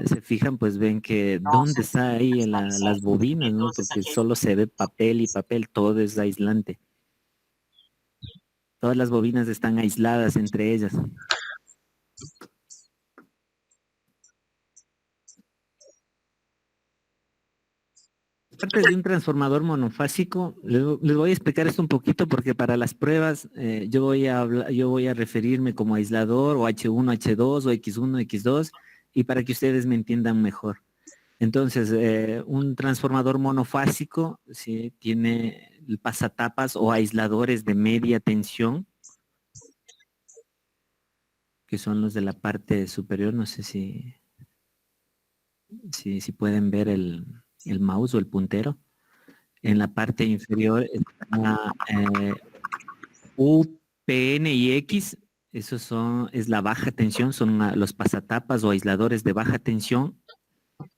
se fijan, pues ven que dónde está ahí las bobinas, ¿no? Porque solo se ve papel y papel, todo es aislante. Todas las bobinas están aisladas entre ellas. Parte de un transformador monofásico, les voy a explicar esto un poquito porque para las pruebas yo voy a referirme como aislador o H1, H2 o X1, X2 y para que ustedes me entiendan mejor. Entonces, un transformador monofásico, ¿sí? Tiene pasatapas o aisladores de media tensión, que son los de la parte superior. No sé si pueden ver el mouse o el puntero. En la parte inferior está U, PN y X. Es la baja tensión, son los pasatapas o aisladores de baja tensión.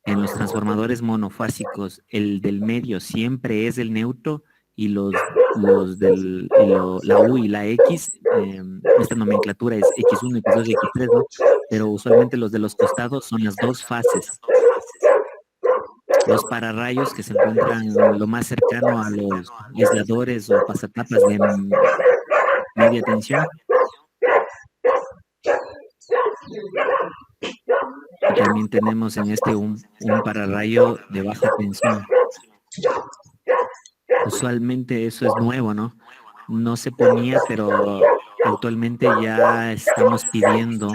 En los transformadores monofásicos, el del medio siempre es el neutro y la U y la X, esta nomenclatura es X1, X2 y X3, ¿no? Pero usualmente los de los costados son las dos fases. Los pararrayos que se encuentran lo más cercano a los aisladores o pasatapas de media tensión. También tenemos en este un pararrayo de baja tensión. Usualmente eso es nuevo, ¿no? No se ponía, pero actualmente ya estamos pidiendo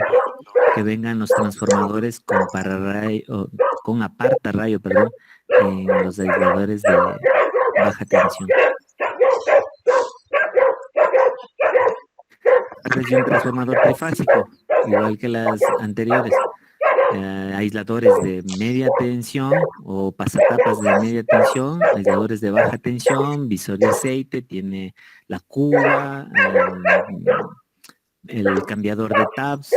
que vengan los transformadores con pararrayo, con apartarrayo, perdón, en los aisladores de baja tensión. Es un transformador trifásico, igual que las anteriores. Aisladores de media tensión o pasatapas de media tensión, aisladores de baja tensión, visor de aceite, tiene la cuba, el cambiador de tabs.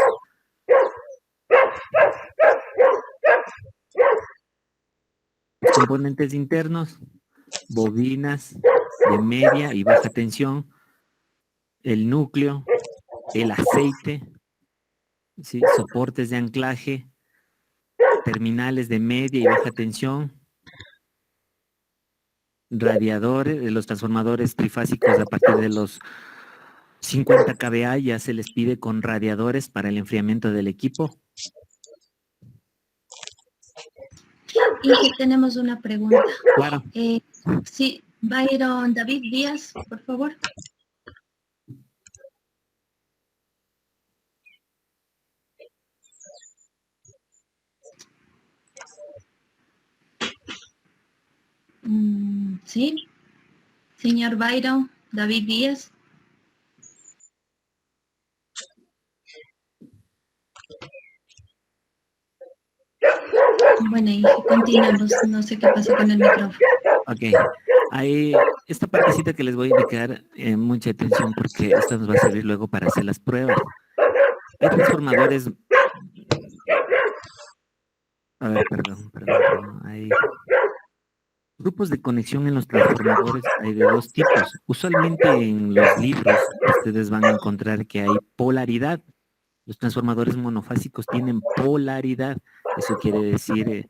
Los componentes internos, bobinas de media y baja tensión, el núcleo, el aceite, ¿sí? Soportes de anclaje, terminales de media y baja tensión, radiadores, los transformadores trifásicos a partir de los 50 kVA ya se les pide con radiadores para el enfriamiento del equipo. Y tenemos una pregunta. Claro. Sí, Byron David Díaz, por favor. Sí, señor Byron David Díaz. Bueno, y continuamos. No sé qué pasó con el micrófono. Ok. Ahí, esta partecita que les voy a indicar, mucha atención porque esto nos va a servir luego para hacer las pruebas. Hay transformadores... A ver, perdón. Hay grupos de conexión en los transformadores, hay de dos tipos. Usualmente en los libros ustedes van a encontrar que hay polaridad. Los transformadores monofásicos tienen polaridad. Eso quiere decir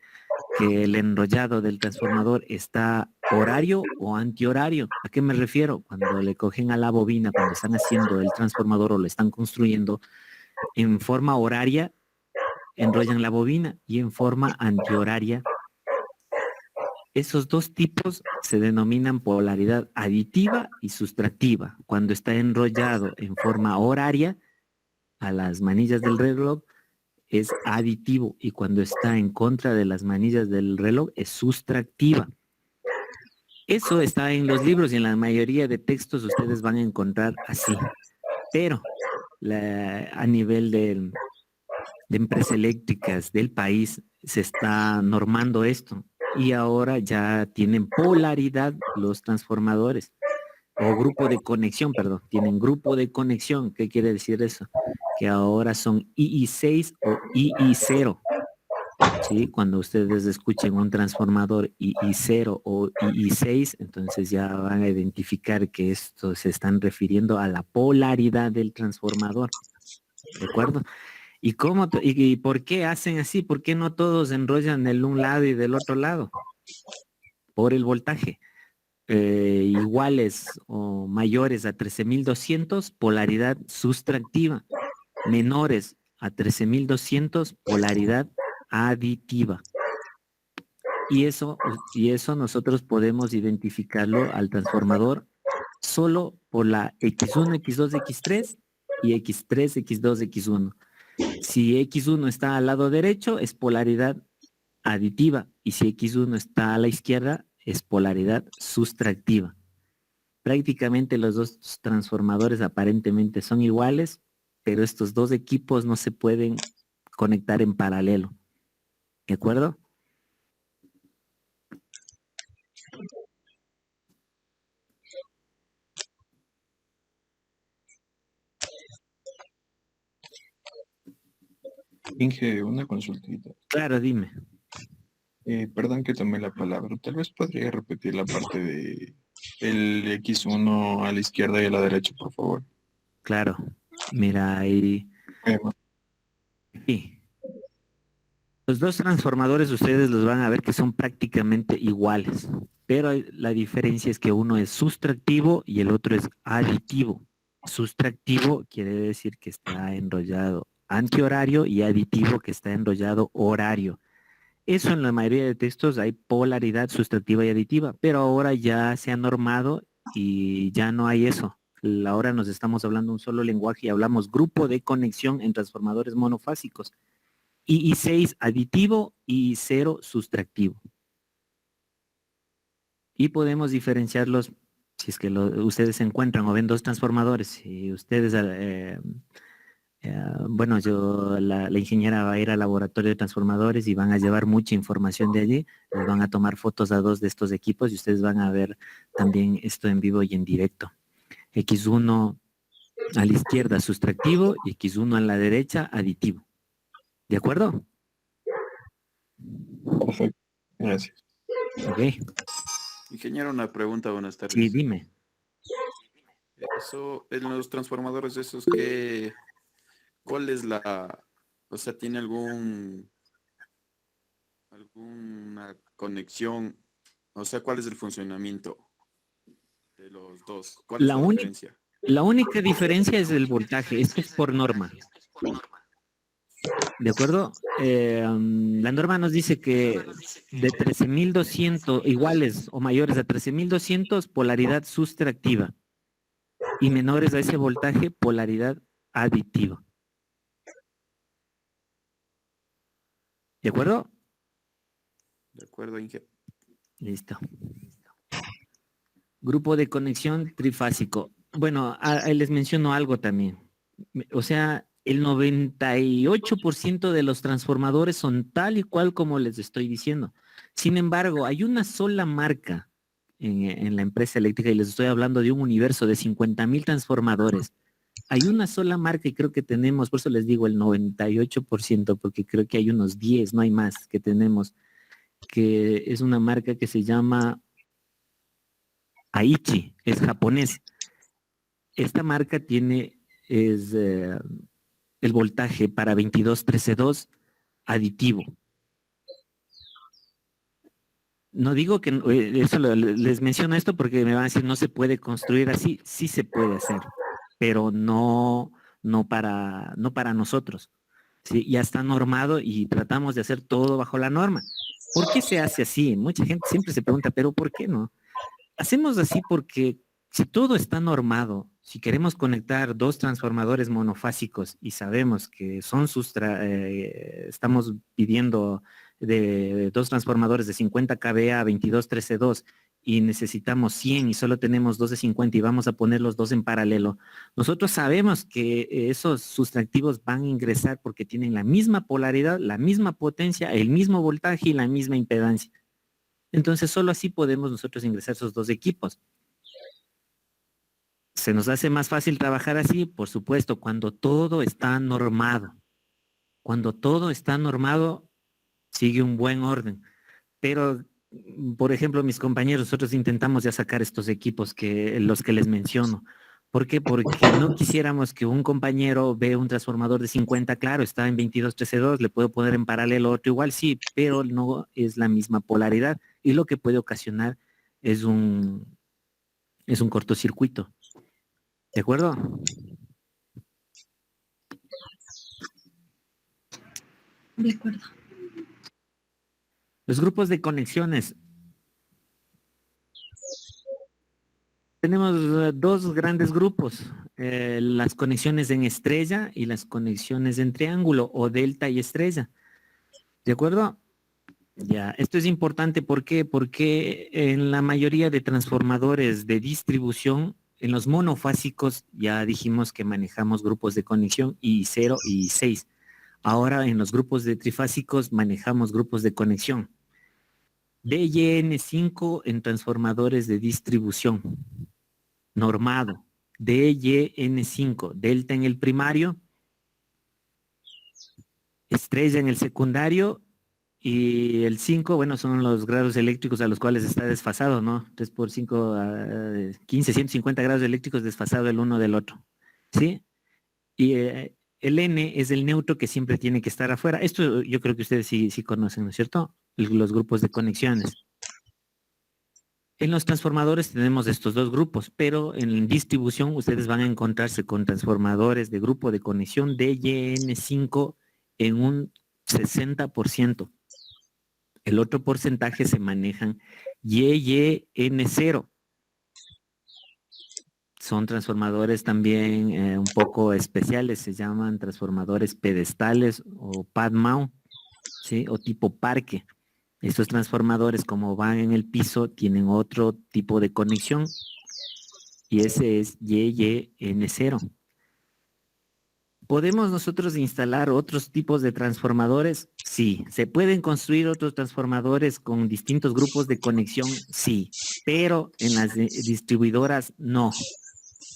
que el enrollado del transformador está horario o antihorario. ¿A qué me refiero? Cuando le cogen a la bobina, cuando están haciendo el transformador o lo están construyendo, en forma horaria enrollan la bobina y en forma antihoraria. Esos dos tipos se denominan polaridad aditiva y sustractiva. Cuando está enrollado en forma horaria a las manillas del reloj, es aditivo y cuando está en contra de las manillas del reloj es sustractiva. Eso está en los libros y en la mayoría de textos ustedes van a encontrar así. Pero a nivel de empresas eléctricas del país se está normando esto y ahora ya tienen polaridad los transformadores o grupo de conexión, perdón, tienen grupo de conexión. ¿Qué quiere decir eso? Que ahora son II6 o II0. ¿Sí? Cuando ustedes escuchen un transformador II0 o II6, entonces ya van a identificar que estos se están refiriendo a la polaridad del transformador. ¿De acuerdo? ¿Y por qué hacen así? ¿Por qué no todos enrollan del un lado y del otro lado? Por el voltaje. Iguales o mayores a 13.200, polaridad sustractiva. Menores a 13.200, polaridad aditiva. Y eso nosotros podemos identificarlo al transformador solo por la X1, X2, X3 y X3, X2, X1. Si X1 está al lado derecho, es polaridad aditiva. Y si X1 está a la izquierda, es polaridad sustractiva. Prácticamente los dos transformadores aparentemente son iguales, pero estos dos equipos no se pueden conectar en paralelo. ¿De acuerdo? Inge, una consultita. Claro, dime. Perdón que tomé la palabra. Tal vez podría repetir la parte de el X1 a la izquierda y a la derecha, por favor. Claro. Mira, ahí. Eh, Sí. Los dos transformadores ustedes los van a ver que son prácticamente iguales, pero la diferencia es que uno es sustractivo y el otro es aditivo. Sustractivo quiere decir que está enrollado antihorario y aditivo que está enrollado horario. Eso en la mayoría de textos hay polaridad sustractiva y aditiva, pero ahora ya se ha normado y ya no hay eso. Ahora nos estamos hablando un solo lenguaje y hablamos grupo de conexión en transformadores monofásicos. Y 6 aditivo y 0 sustractivo. Y podemos diferenciarlos si es que ustedes se encuentran o ven dos transformadores y ustedes, bueno, la ingeniera va a ir al laboratorio de transformadores y van a llevar mucha información de allí, les van a tomar fotos a dos de estos equipos y ustedes van a ver también esto en vivo y en directo. X1 a la izquierda sustractivo y X1 a la derecha aditivo. ¿De acuerdo? Perfecto. Gracias. Ok. Ingeniero, una pregunta, buenas tardes. Sí, dime. Eso, en los transformadores esos, ¿cuál es o sea, tiene alguna conexión? O sea, ¿cuál es el funcionamiento de los dos? ¿Cuál es La la única diferencia? La única diferencia es el voltaje, esto es por norma. ¿De acuerdo? La norma nos dice que de 13.200 iguales o mayores a 13.200, polaridad sustractiva. Y menores a ese voltaje, polaridad aditiva. ¿De acuerdo? De acuerdo, Inge. Listo. Grupo de conexión trifásico. Bueno, les menciono algo también. O sea, el 98% de los transformadores son tal y cual como les estoy diciendo. Sin embargo, hay una sola marca en la empresa eléctrica y les estoy hablando de un universo de 50.000 transformadores. Hay una sola marca y creo que tenemos, por eso les digo el 98%, porque creo que hay unos 10, no hay más que tenemos, que es una marca que se llama Aichi, es japonés. Esta marca tiene el voltaje para 2213.2 aditivo. No digo que eso les menciono esto porque me van a decir no se puede construir así, sí se puede hacer, pero no para nosotros. ¿Sí? Ya está normado y tratamos de hacer todo bajo la norma. ¿Por qué se hace así? Mucha gente siempre se pregunta, pero ¿por qué no? Hacemos así porque si todo está normado, si queremos conectar dos transformadores monofásicos y sabemos que estamos pidiendo de dos transformadores de 50 kVA a 2213.2 y necesitamos 100 y solo tenemos dos de 50 y vamos a poner los dos en paralelo, nosotros sabemos que esos sustractivos van a ingresar porque tienen la misma polaridad, la misma potencia, el mismo voltaje y la misma impedancia. Entonces solo así podemos nosotros ingresar esos dos equipos. ¿Se nos hace más fácil trabajar así? Por supuesto, cuando todo está normado. Cuando todo está normado, sigue un buen orden. Pero, por ejemplo, mis compañeros, nosotros intentamos ya sacar estos equipos los que les menciono, ¿Por qué? Porque no quisiéramos que un compañero vea un transformador de 50, claro, está en 2213.2, le puedo poner en paralelo otro igual, sí, pero no es la misma polaridad y lo que puede ocasionar es un cortocircuito. ¿De acuerdo? De acuerdo. Los grupos de conexiones. Tenemos dos grandes grupos, las conexiones en estrella y las conexiones en triángulo o delta y estrella. ¿De acuerdo? Ya, esto es importante, ¿por qué? Porque en la mayoría de transformadores de distribución, en los monofásicos ya dijimos que manejamos grupos de conexión I0 y I6. Ahora en los grupos de trifásicos manejamos grupos de conexión. DYN5 en transformadores de distribución. Normado. DYN5, delta en el primario, estrella en el secundario. Y el 5, bueno, son los grados eléctricos a los cuales está desfasado, ¿no? 3 por 5, 15, 150 grados eléctricos desfasado el uno del otro, ¿sí? Y el N es el neutro que siempre tiene que estar afuera. Esto yo creo que ustedes sí conocen, ¿no es cierto? Los grupos de conexiones. En los transformadores tenemos estos dos grupos, pero en distribución ustedes van a encontrarse con transformadores de grupo de conexión DYN5 en un 60%. El otro porcentaje se manejan YYN0. Son transformadores también un poco especiales, se llaman transformadores pedestales o pad mount, ¿sí? O tipo parque. Estos transformadores, como van en el piso, tienen otro tipo de conexión y ese es YYN0. ¿Podemos nosotros instalar otros tipos de transformadores? Sí. ¿Se pueden construir otros transformadores con distintos grupos de conexión? Sí. Pero en las distribuidoras no.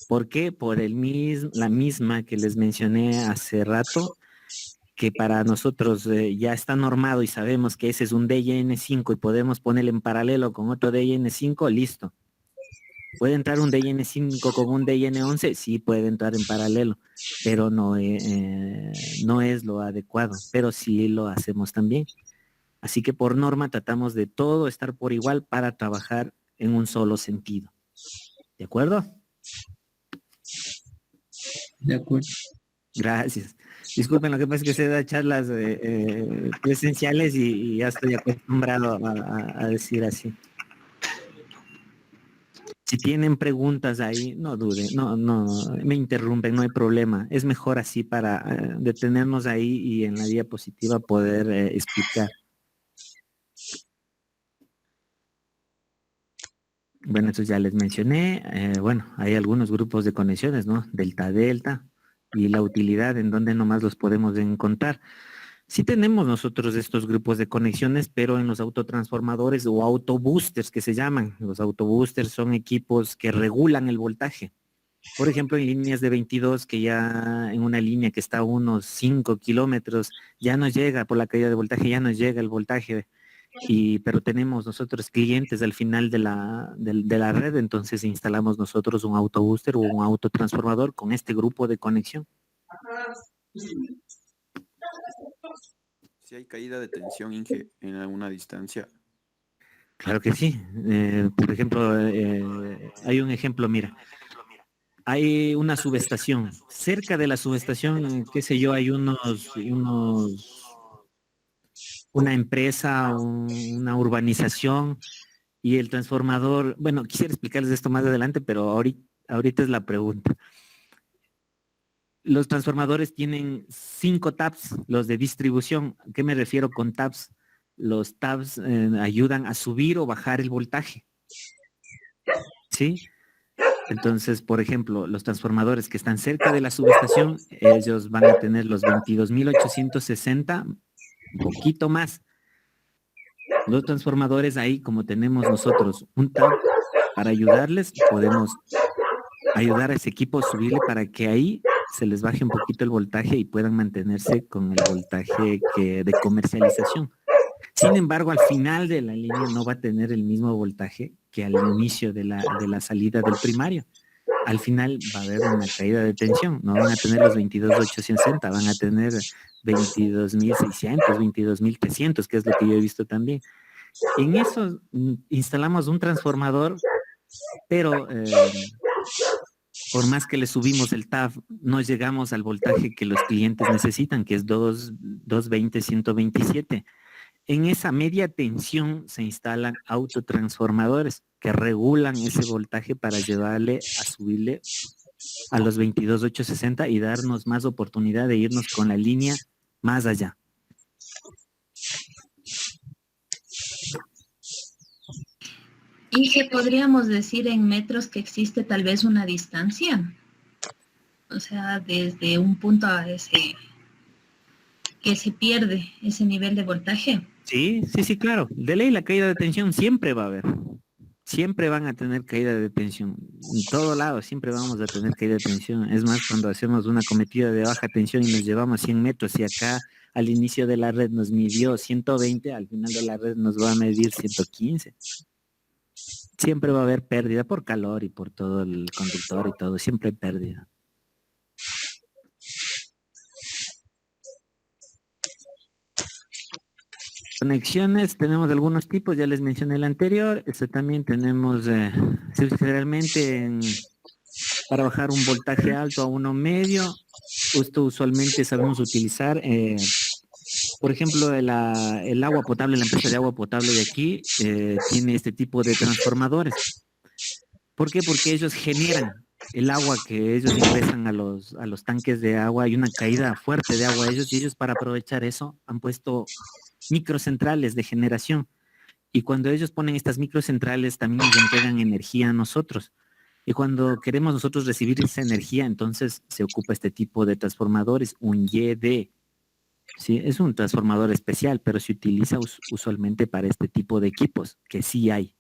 ¿Por qué? Por la misma que les mencioné hace rato, que para nosotros ya está normado y sabemos que ese es un DYN5 y podemos ponerle en paralelo con otro DYN5, listo. ¿Puede entrar un DYN5 con un DYN11? Sí, puede entrar en paralelo, pero no es lo adecuado, pero sí lo hacemos también. Así que por norma tratamos de todo estar por igual para trabajar en un solo sentido. ¿De acuerdo? De acuerdo. Gracias. Disculpen, lo que pasa es que se da charlas presenciales y ya estoy acostumbrado a decir así. Si tienen preguntas ahí, no duden, no, me interrumpen, no hay problema. Es mejor así para detenernos ahí y en la diapositiva poder explicar. Bueno, entonces ya les mencioné, bueno, hay algunos grupos de conexiones, ¿no? Delta-delta y la utilidad en donde nomás los podemos encontrar. Sí tenemos nosotros estos grupos de conexiones, pero en los autotransformadores o autoboosters que se llaman. Los autoboosters son equipos que regulan el voltaje. Por ejemplo, en líneas de 22, que ya en una línea que está a unos 5 kilómetros, ya nos llega, por la caída de voltaje, ya nos llega el voltaje. Pero tenemos nosotros clientes al final de la red, entonces instalamos nosotros un autobooster o un autotransformador con este grupo de conexión. Si hay caída de tensión, Inge, en alguna distancia. Claro que sí. Por ejemplo, hay un ejemplo, mira. Hay una subestación. Cerca de la subestación, qué sé yo, hay una empresa, una urbanización y el transformador. Bueno, quisiera explicarles esto más adelante, pero ahorita es la pregunta. Los transformadores tienen 5 tabs, los de distribución. ¿A qué me refiero con tabs? Los tabs ayudan a subir o bajar el voltaje. ¿Sí? Entonces, por ejemplo, los transformadores que están cerca de la subestación, ellos van a tener los 22.860, un poquito más. Los transformadores ahí, como tenemos nosotros un tab para ayudarles, podemos ayudar a ese equipo a subirle para que ahí se les baje un poquito el voltaje y puedan mantenerse con el voltaje de comercialización. Sin embargo, al final de la línea no va a tener el mismo voltaje que al inicio de la salida del primario. al final va a haber una caída de tensión. No van a tener los 22.860, van a tener 22.600, 22.300, que es lo que yo he visto también. En eso instalamos un transformador, pero por más que le subimos el TAF, no llegamos al voltaje que los clientes necesitan, que es 220, 127. En esa media tensión se instalan autotransformadores que regulan ese voltaje para llevarle a subirle a los 22.860 y darnos más oportunidad de irnos con la línea más allá. ¿Y que podríamos decir en metros que existe tal vez una distancia? O sea, desde un punto a ese, que se pierde ese nivel de voltaje. Sí, sí, sí, claro. De ley la caída de tensión siempre va a haber. Siempre van a tener caída de tensión. En todo lado siempre vamos a tener caída de tensión. Es más, cuando hacemos una cometida de baja tensión y nos llevamos 100 metros y acá al inicio de la red nos midió 120, al final de la red nos va a medir 115. Siempre va a haber pérdida por calor y por todo el conductor y todo. Siempre hay pérdida. Conexiones, tenemos algunos tipos, ya les mencioné el anterior. También tenemos, generalmente para bajar un voltaje alto a uno medio, esto usualmente sabemos utilizar, por ejemplo, el agua potable, la empresa de agua potable de aquí tiene este tipo de transformadores. ¿Por qué? Porque ellos generan el agua que ellos ingresan a los tanques de agua. Hay una caída fuerte de agua a ellos y ellos para aprovechar eso han puesto microcentrales de generación. Y cuando ellos ponen estas microcentrales también nos entregan energía a nosotros. Y cuando queremos nosotros recibir esa energía, entonces se ocupa este tipo de transformadores, un YD. Sí, es un transformador especial, pero se utiliza usualmente para este tipo de equipos, que sí hay.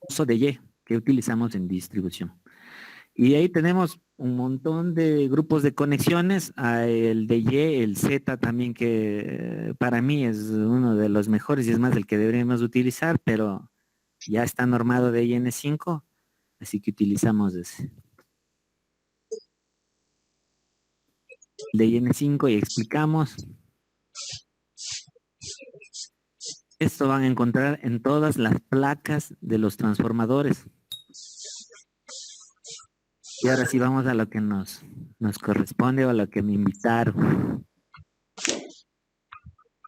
Uso de Y, que utilizamos en distribución. Y ahí tenemos un montón de grupos de conexiones, el de Y, el Z también, que para mí es uno de los mejores y es más el que deberíamos utilizar, pero ya está normado de IN5, así que utilizamos ese. El de IN5 y explicamos. Esto van a encontrar en todas las placas de los transformadores. Y ahora sí vamos a lo que nos corresponde o a lo que me invitaron.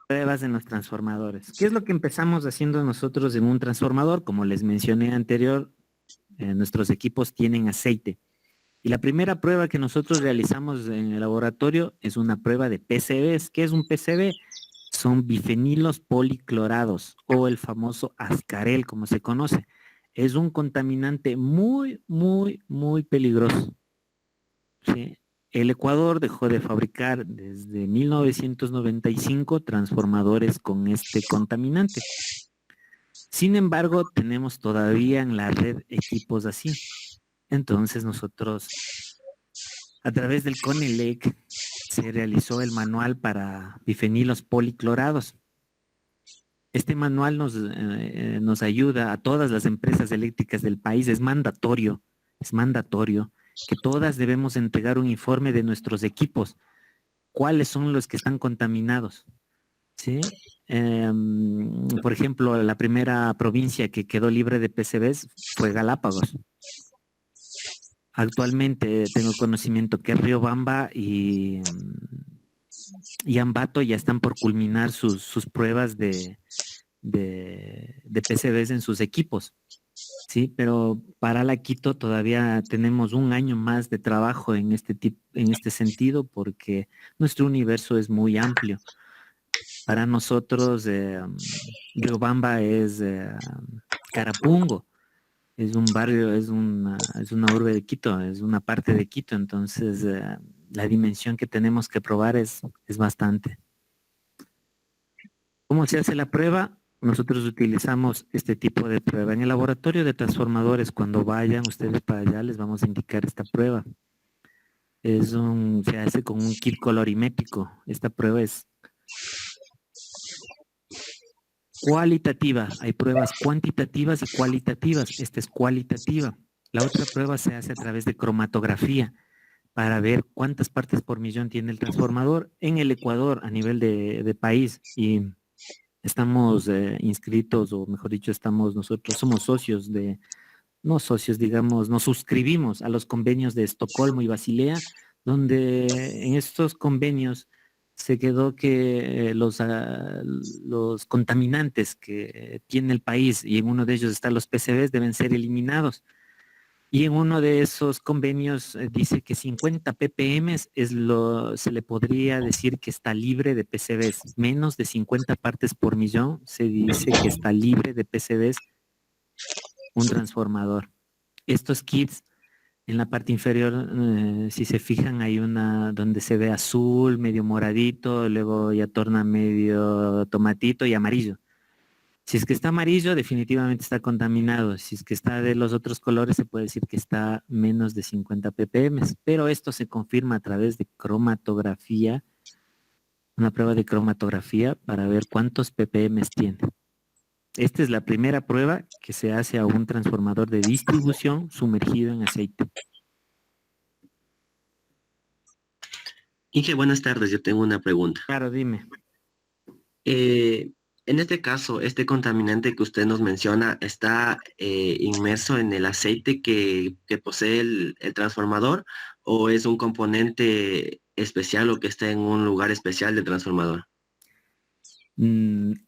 Pruebas en los transformadores. ¿Qué es lo que empezamos haciendo nosotros en un transformador? Como les mencioné anterior, nuestros equipos tienen aceite. Y la primera prueba que nosotros realizamos en el laboratorio es una prueba de PCBs. ¿Qué es un PCB? Son bifenilos policlorados o el famoso ascarel, como se conoce. Es un contaminante muy, muy, muy peligroso. ¿Sí? El Ecuador dejó de fabricar desde 1995 transformadores con este contaminante. Sin embargo, tenemos todavía en la red equipos así. Entonces nosotros, a través del CONELEC, se realizó el manual para bifenilos policlorados. Este manual nos ayuda a todas las empresas eléctricas del país. Es mandatorio que todas debemos entregar un informe de nuestros equipos. ¿Cuáles son los que están contaminados? ¿Sí? Por ejemplo, la primera provincia que quedó libre de PCBs fue Galápagos. Actualmente tengo conocimiento que Riobamba y Ambato ya están por culminar sus pruebas de PCBs en sus equipos. Sí, pero para la Quito todavía tenemos un año más de trabajo en este sentido porque nuestro universo es muy amplio. Para nosotros, Riobamba es Carapungo, es un barrio, es una urbe de Quito, es una parte de Quito, entonces la dimensión que tenemos que probar es bastante. ¿Cómo se hace la prueba? Nosotros utilizamos este tipo de prueba. En el laboratorio de transformadores, cuando vayan ustedes para allá, les vamos a indicar esta prueba. Se hace con un kit colorimétrico. Esta prueba es cualitativa. Hay pruebas cuantitativas y cualitativas. Esta es cualitativa. La otra prueba se hace a través de cromatografía para ver cuántas partes por millón tiene el transformador en el Ecuador a nivel de país. Y estamos inscritos, o mejor dicho, nosotros somos socios no socios, digamos, nos suscribimos a los convenios de Estocolmo y Basilea, donde en estos convenios se quedó que los contaminantes que tiene el país, y en uno de ellos están los PCBs, deben ser eliminados. Y en uno de esos convenios dice que 50 ppm se le podría decir que está libre de PCBs. Menos de 50 partes por millón se dice que está libre de PCBs un transformador. Estos kits, en la parte inferior, si se fijan, hay una donde se ve azul, medio moradito, luego ya torna medio tomatito y amarillo. Si es que está amarillo, definitivamente está contaminado. Si es que está de los otros colores, se puede decir que está menos de 50 ppm. Pero esto se confirma a través de cromatografía, una prueba de cromatografía para ver cuántos ppm tiene. Esta es la primera prueba que se hace a un transformador de distribución sumergido en aceite. Inge, buenas tardes. Yo tengo una pregunta. Claro, dime. En este caso, este contaminante que usted nos menciona está inmerso en el aceite que posee el transformador, o es un componente especial o que está en un lugar especial del transformador.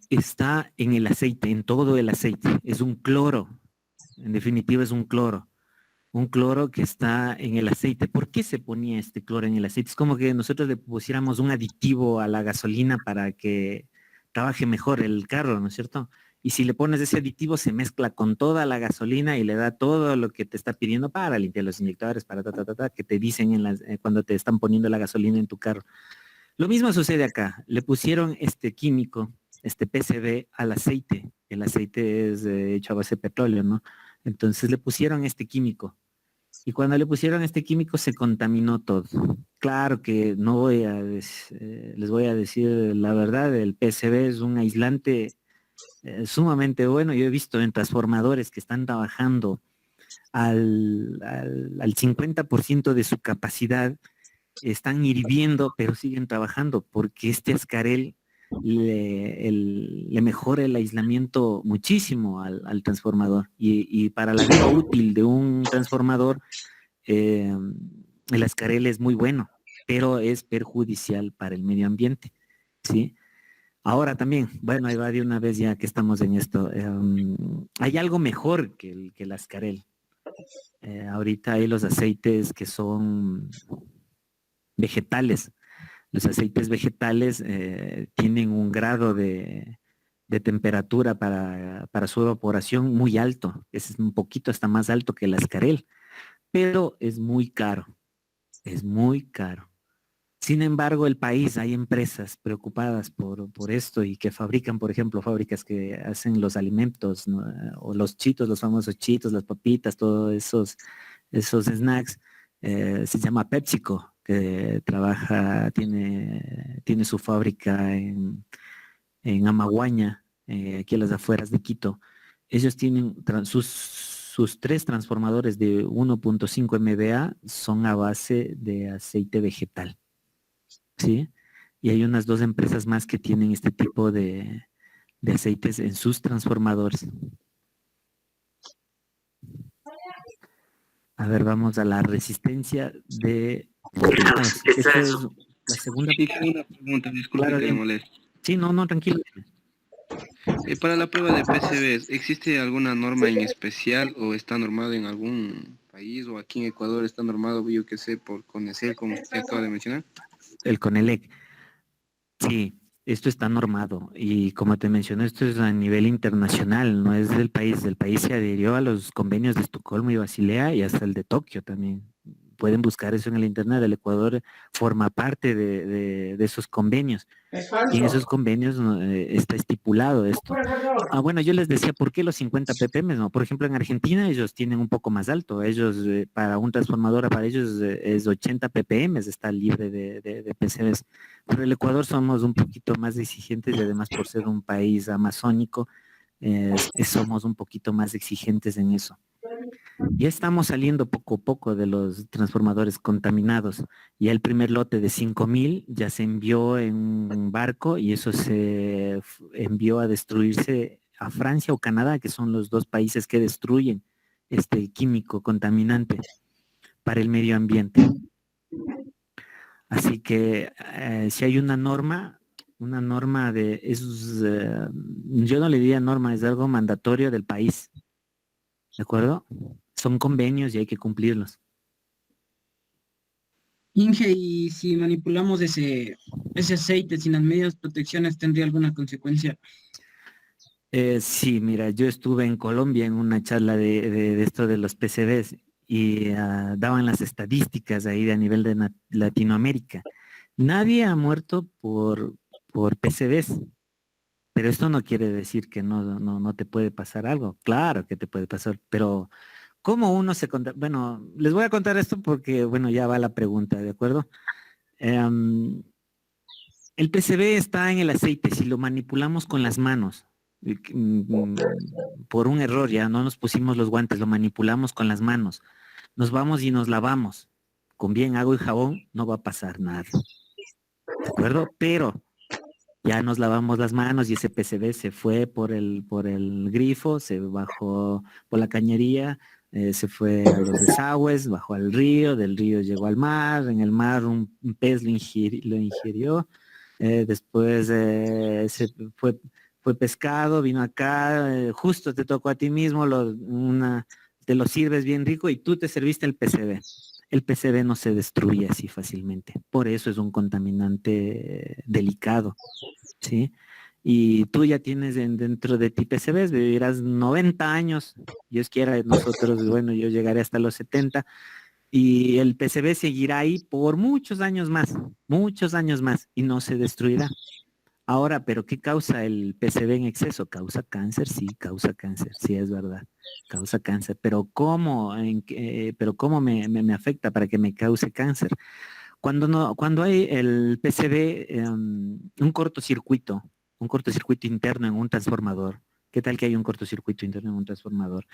Está en el aceite, en todo el aceite. Es un cloro. En definitiva es un cloro. Un cloro que está en el aceite. ¿Por qué se ponía este cloro en el aceite? Es como que nosotros le pusiéramos un aditivo a la gasolina para que trabaje mejor el carro, ¿no es cierto? Y si le pones ese aditivo, se mezcla con toda la gasolina y le da todo lo que te está pidiendo para limpiar los inyectores, para que te dicen cuando te están poniendo la gasolina en tu carro. Lo mismo sucede acá. Le pusieron este químico, este PCB, al aceite. El aceite es hecho a base de petróleo, ¿no? Entonces le pusieron este químico. Y cuando le pusieron este químico se contaminó todo. Claro que no les voy a decir la verdad, el PCB es un aislante sumamente bueno. Yo he visto en transformadores que están trabajando al 50% de su capacidad, están hirviendo, pero siguen trabajando, porque este ascarel le mejora el aislamiento muchísimo al transformador. Y para la vida útil de un transformador, el ascarel es muy bueno, pero es perjudicial para el medio ambiente, ¿sí? Ahora también, bueno, ahí va de una vez ya que estamos en esto. Hay algo mejor que el ascarel. Ahorita hay los aceites que son vegetales. Los aceites vegetales tienen un grado de temperatura para su evaporación muy alto. Es un poquito hasta más alto que el ascarel, pero es muy caro. Es muy caro. Sin embargo, el país, hay empresas preocupadas por esto y que fabrican, por ejemplo, fábricas que hacen los alimentos, ¿no? O los chitos, los famosos chitos, las papitas, todos esos snacks. Se llama PepsiCo, que tiene su fábrica en Amaguaña, aquí a las afueras de Quito. Ellos tienen sus 3 transformadores de 1.5 MVA son a base de aceite vegetal. ¿Sí? Y hay unas 2 empresas más que tienen este tipo de aceites en sus transformadores. A ver, vamos a la resistencia de... Esta es la segunda. Sí, tengo una pregunta, disculpe Claro, que le bien. moleste. Sí, no, tranquilo. Para la prueba de PCBs, ¿existe alguna norma en especial o está normado en algún país o aquí en Ecuador está normado, yo que sé, por CONECEL, como usted acaba de mencionar? El CONELEC. Sí, esto está normado y como te mencioné, esto es a nivel internacional, no es del país. El país se adhirió a los convenios de Estocolmo y Basilea y hasta el de Tokio también. Pueden buscar eso en el internet. El Ecuador forma parte de esos convenios. Y en esos convenios está estipulado esto. Bueno, yo les decía, ¿por qué los 50 ppm? No? Por ejemplo, en Argentina ellos tienen un poco más alto. Ellos, para un transformador, para ellos es 80 ppm, está libre de PCBs. Pero el Ecuador somos un poquito más exigentes y además por ser un país amazónico, somos un poquito más exigentes en eso. Ya estamos saliendo poco a poco de los transformadores contaminados. Ya el primer lote de 5.000 ya se envió en un barco y eso se envió a destruirse a Francia o Canadá, que son los dos países que destruyen este químico contaminante para el medio ambiente. Así que si hay una norma de esos, yo no le diría norma, es algo mandatorio del país, ¿de acuerdo? Son convenios y hay que cumplirlos. Inge, y si manipulamos ese aceite sin las medidas de protecciones, ¿tendría alguna consecuencia? Sí, mira, yo estuve en Colombia en una charla de esto de los PCBs y daban las estadísticas ahí de a nivel de Latinoamérica. Nadie ha muerto por PCBs, pero esto no quiere decir que no te puede pasar algo. Claro que te puede pasar, pero ¿cómo uno se conta? Bueno, les voy a contar esto porque, bueno, ya va la pregunta, ¿de acuerdo? Em, el PCB está en el aceite, si lo manipulamos con las manos, por un error, ya no nos pusimos los guantes, lo manipulamos con las manos, nos vamos y nos lavamos con bien agua y jabón, no va a pasar nada, ¿de acuerdo? Pero ya nos lavamos las manos y ese PCB se fue por el grifo, se bajó por la cañería, se fue a los desagües, bajó al río, del río llegó al mar, en el mar un pez lo ingirió, después fue pescado, vino acá, justo te tocó a ti mismo, te lo sirves bien rico y tú te serviste el PCB. El PCB no se destruye así fácilmente, por eso es un contaminante delicado, ¿sí? Y tú ya tienes dentro de ti PCBs, vivirás 90 años, Dios quiera, nosotros, bueno, yo llegaré hasta los 70 y el PCB seguirá ahí por muchos años más y no se destruirá. Ahora, ¿pero qué causa el PCB en exceso? ¿Causa cáncer? Sí, causa cáncer, sí es verdad, causa cáncer. Pero ¿cómo, pero cómo me afecta para que me cause cáncer? Cuando no, cuando hay el PCB, un cortocircuito interno en un transformador, ¿qué tal que hay un cortocircuito interno en un transformador?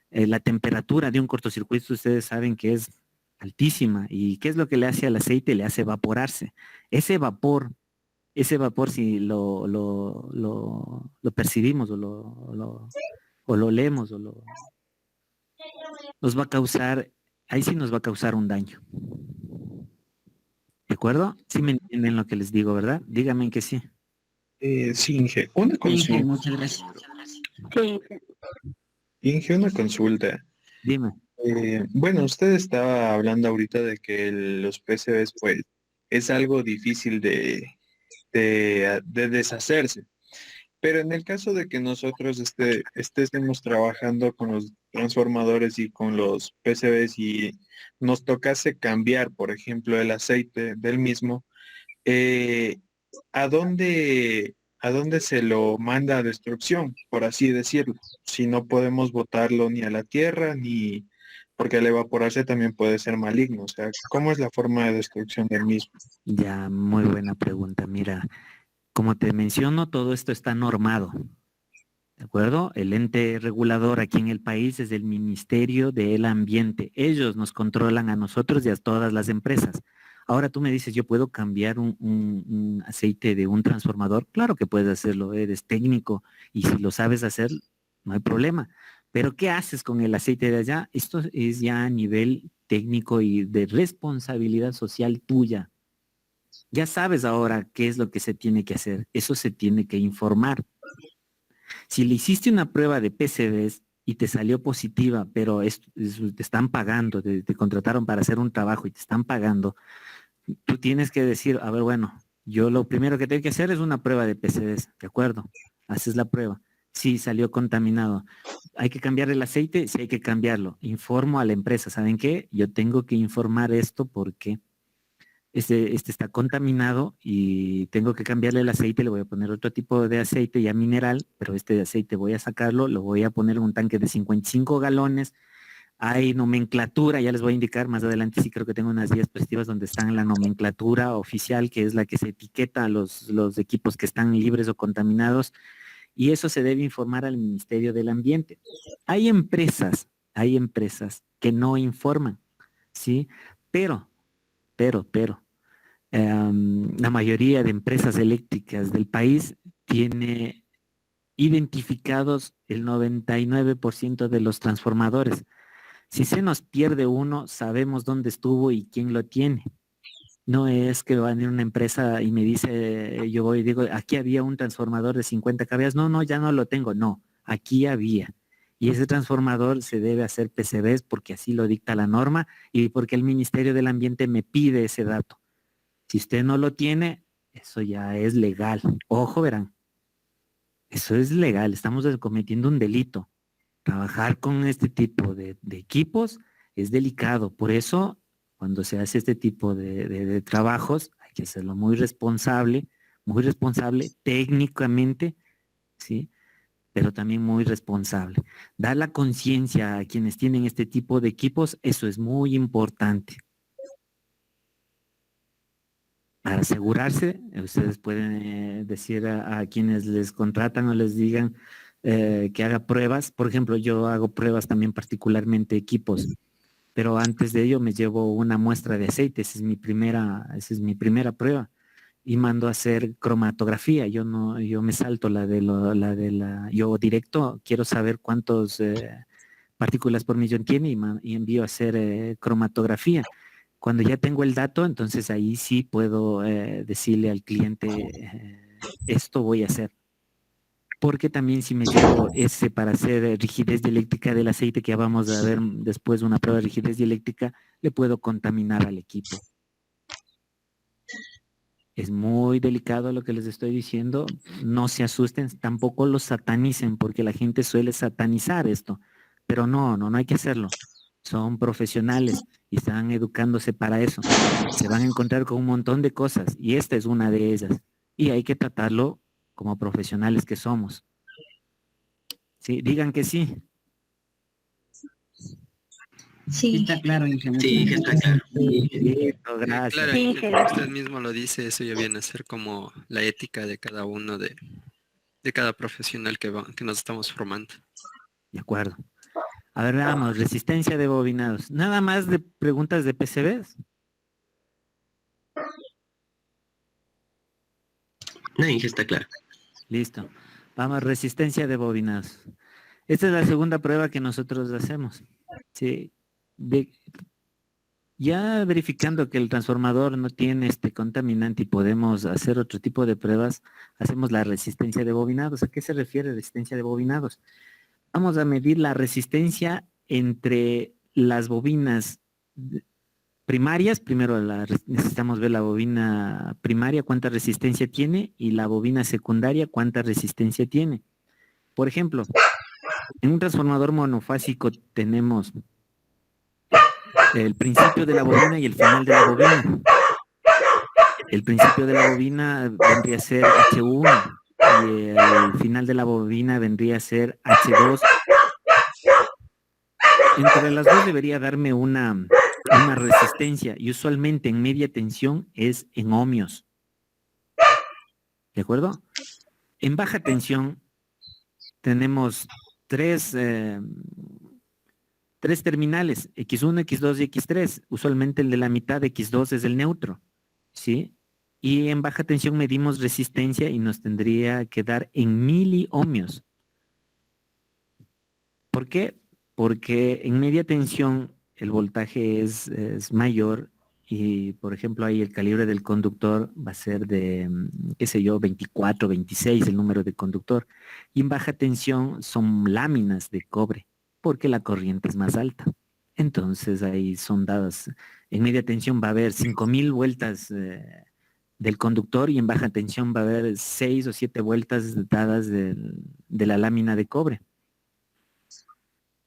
La temperatura de un cortocircuito, ustedes saben que es altísima. ¿Y qué es lo que le hace al aceite? Le hace evaporarse. Ese vapor, ese vapor si lo percibimos o lo leemos nos va a causar, ahí sí nos va a causar un daño. ¿De acuerdo? Sí me entienden lo que les digo, ¿verdad? Díganme que sí. Sí, Inge, una Inge, consulta. muchas gracias. Inge, una consulta. Dime. Bueno, usted estaba hablando ahorita de que los PCBs, pues, es algo difícil de deshacerse. Pero en el caso de que nosotros estemos trabajando con los transformadores y con los PCBs y nos tocase cambiar, por ejemplo, el aceite del mismo, eh, ¿a dónde se lo manda a destrucción, por así decirlo? Si no podemos botarlo ni a la tierra, ni porque al evaporarse también puede ser maligno. O sea, ¿cómo es la forma de destrucción del mismo? Ya, muy buena pregunta. Mira, como te menciono, todo esto está normado, ¿de acuerdo? El ente regulador aquí en el país es el Ministerio del Ambiente. Ellos nos controlan a nosotros y a todas las empresas. Ahora tú me dices, yo puedo cambiar un aceite de un transformador. Claro que puedes hacerlo, eres técnico y si lo sabes hacer, no hay problema. Pero ¿qué haces con el aceite de allá? Esto es ya a nivel técnico y de responsabilidad social tuya. Ya sabes ahora qué es lo que se tiene que hacer. Eso se tiene que informar. Si le hiciste una prueba de PCBs y te salió positiva, pero te están pagando, te contrataron para hacer un trabajo y te están pagando, tú tienes que decir, a ver, bueno, yo lo primero que tengo que hacer es una prueba de PCBs, ¿de acuerdo? Haces la prueba. Sí, salió contaminado. ¿Hay que cambiar el aceite? Sí, hay que cambiarlo. Informo a la empresa. ¿Saben qué? Yo tengo que informar esto porque este está contaminado y tengo que cambiarle el aceite, le voy a poner otro tipo de aceite ya mineral, pero este aceite voy a sacarlo, lo voy a poner en un tanque de 55 galones, Hay nomenclatura, ya les voy a indicar más adelante, sí creo que tengo unas guías prescriptivas donde están la nomenclatura oficial, que es la que se etiqueta a los equipos que están libres o contaminados, y eso se debe informar al Ministerio del Ambiente. Hay empresas que no informan, ¿sí? Pero, la mayoría de empresas eléctricas del país tiene identificados el 99% de los transformadores. Si se nos pierde uno, sabemos dónde estuvo y quién lo tiene. No es que va a venir una empresa y me dice, yo voy y digo, aquí había un transformador de 50 kV. No, ya no lo tengo. No, aquí había. Y ese transformador se debe hacer PCBs porque así lo dicta la norma y porque el Ministerio del Ambiente me pide ese dato. Si usted no lo tiene, eso ya es legal. Ojo, verán. Eso es legal. Estamos cometiendo un delito. Trabajar con este tipo de equipos es delicado. Por eso, cuando se hace este tipo de trabajos, hay que hacerlo muy responsable técnicamente, ¿sí? Pero también muy responsable. Dar la conciencia a quienes tienen este tipo de equipos, eso es muy importante. Para asegurarse, ustedes pueden decir a quienes les contratan o les digan que haga pruebas. Por ejemplo, yo hago pruebas también particularmente equipos, pero antes de ello me llevo una muestra de aceite, esa es mi primera prueba. Y mando a hacer cromatografía. Yo no, yo me salto yo directo quiero saber cuántos partículas por millón tiene y envío a hacer cromatografía. Cuando ya tengo el dato, entonces ahí sí puedo decirle al cliente, esto voy a hacer. Porque también si me llevo ese para hacer rigidez dieléctrica del aceite, que ya vamos a ver después una prueba de rigidez dieléctrica, le puedo contaminar al equipo. Es muy delicado lo que les estoy diciendo. No se asusten, tampoco lo satanicen, porque la gente suele satanizar esto. Pero no hay que hacerlo. Son profesionales y están educándose para eso. Se van a encontrar con un montón de cosas y esta es una de ellas. Y hay que tratarlo como profesionales que somos. Sí, digan que sí. Sí, Está claro, ingeniero. Sí, está claro. Listo, gracias. Claro, Sí, y como ingeniero. usted mismo lo dice, eso ya viene a ser como la ética de cada uno de cada profesional que nos estamos formando. De acuerdo. A ver, veamos, resistencia de bobinados. Nada más de preguntas de PCBs. No, Inge, está claro. Listo. Vamos, resistencia de bobinados. Esta es la segunda prueba que nosotros hacemos. Sí. Ya verificando que el transformador no tiene este contaminante y podemos hacer otro tipo de pruebas, hacemos la resistencia de bobinados. ¿A qué se refiere resistencia de bobinados? Vamos a medir la resistencia entre las bobinas primarias. Primero necesitamos ver la bobina primaria, cuánta resistencia tiene, y la bobina secundaria, cuánta resistencia tiene. Por ejemplo, en un transformador monofásico tenemos el principio de la bobina y el final de la bobina. El principio de la bobina vendría a ser H1 y el final de la bobina vendría a ser H2. Entre las dos debería darme una resistencia y usualmente en media tensión es en ohmios. ¿De acuerdo? En baja tensión tenemos tres terminales, X1, X2 y X3. Usualmente el de la mitad, X2, es el neutro, ¿sí? Y en baja tensión medimos resistencia y nos tendría que dar en miliohmios. ¿Por qué? Porque en media tensión el voltaje es mayor y, por ejemplo, ahí el calibre del conductor va a ser de, qué sé yo, 24, 26 el número de conductor. Y en baja tensión son láminas de cobre, porque la corriente es más alta. Entonces ahí son dadas, en media tensión va a haber 5000 vueltas del conductor y en baja tensión va a haber 6 o 7 vueltas dadas de la lámina de cobre.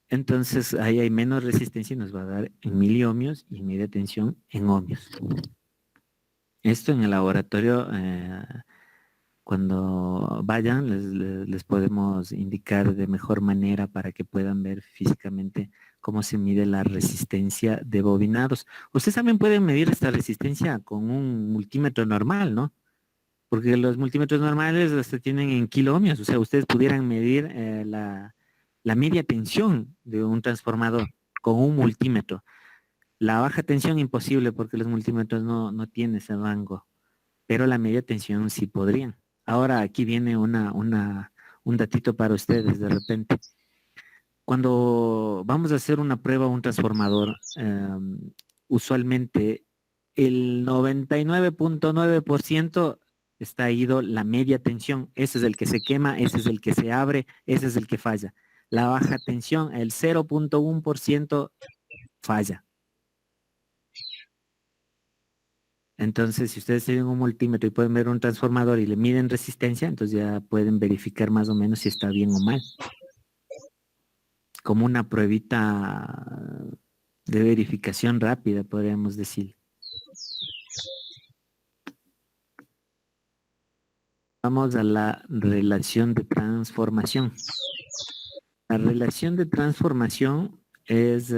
Entonces ahí hay menos resistencia y nos va a dar en miliohmios y en media tensión en ohmios. Esto en el laboratorio Cuando vayan les podemos indicar de mejor manera para que puedan ver físicamente cómo se mide la resistencia de bobinados. Ustedes también pueden medir esta resistencia con un multímetro normal, ¿no? Porque los multímetros normales hasta tienen en kiloohmios, o sea, ustedes pudieran medir la media tensión de un transformador con un multímetro. La baja tensión imposible porque los multímetros no tienen ese rango, pero la media tensión sí podrían. Ahora aquí viene un datito para ustedes de repente. Cuando vamos a hacer una prueba a un transformador, usualmente el 99.9% está ido la media tensión. Ese es el que se quema, ese es el que se abre, ese es el que falla. La baja tensión, el 0.1% falla. Entonces, si ustedes tienen un multímetro y pueden ver un transformador y le miden resistencia, entonces ya pueden verificar más o menos si está bien o mal. Como una pruebita de verificación rápida, podríamos decir. Vamos a la relación de transformación. La relación de transformación es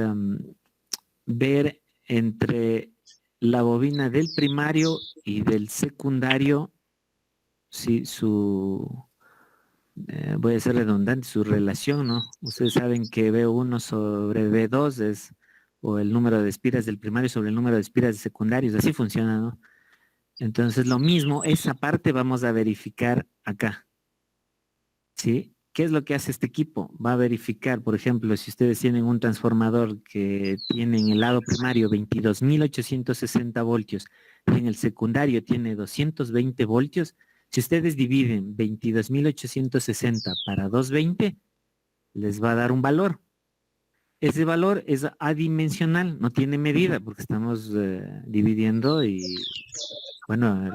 ver entre la bobina del primario y del secundario, sí, voy a ser redundante, su relación, ¿no? Ustedes saben que B1 sobre B2 es, o el número de espiras del primario sobre el número de espiras de secundarios, así funciona, ¿no? Entonces lo mismo, esa parte vamos a verificar acá, ¿sí? ¿Qué es lo que hace este equipo? Va a verificar, por ejemplo, si ustedes tienen un transformador que tiene en el lado primario 22.860 voltios y en el secundario tiene 220 voltios, si ustedes dividen 22.860 para 220, les va a dar un valor. Ese valor es adimensional, no tiene medida porque estamos dividiendo y, bueno,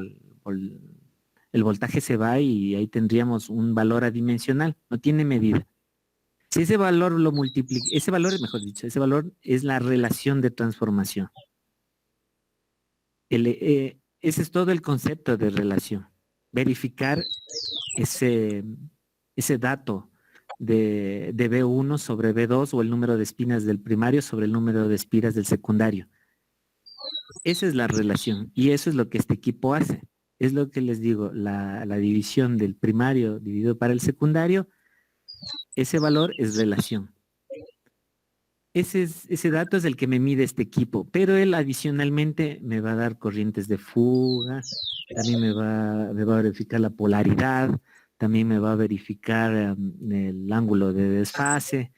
el voltaje se va y ahí tendríamos un valor adimensional, no tiene medida. Si ese valor lo multiplica, ese valor, mejor dicho, ese valor es la relación de transformación. Ese es todo el concepto de relación. Verificar ese dato de B1 sobre B2 o el número de espinas del primario sobre el número de espinas del secundario. Esa es la relación y eso es lo que este equipo hace. Es lo que les digo, la división del primario dividido para el secundario, ese valor es relación. Ese dato es el que me mide este equipo, pero él adicionalmente me va a dar corrientes de fuga, también me va a verificar la polaridad, también me va a verificar el ángulo de desfase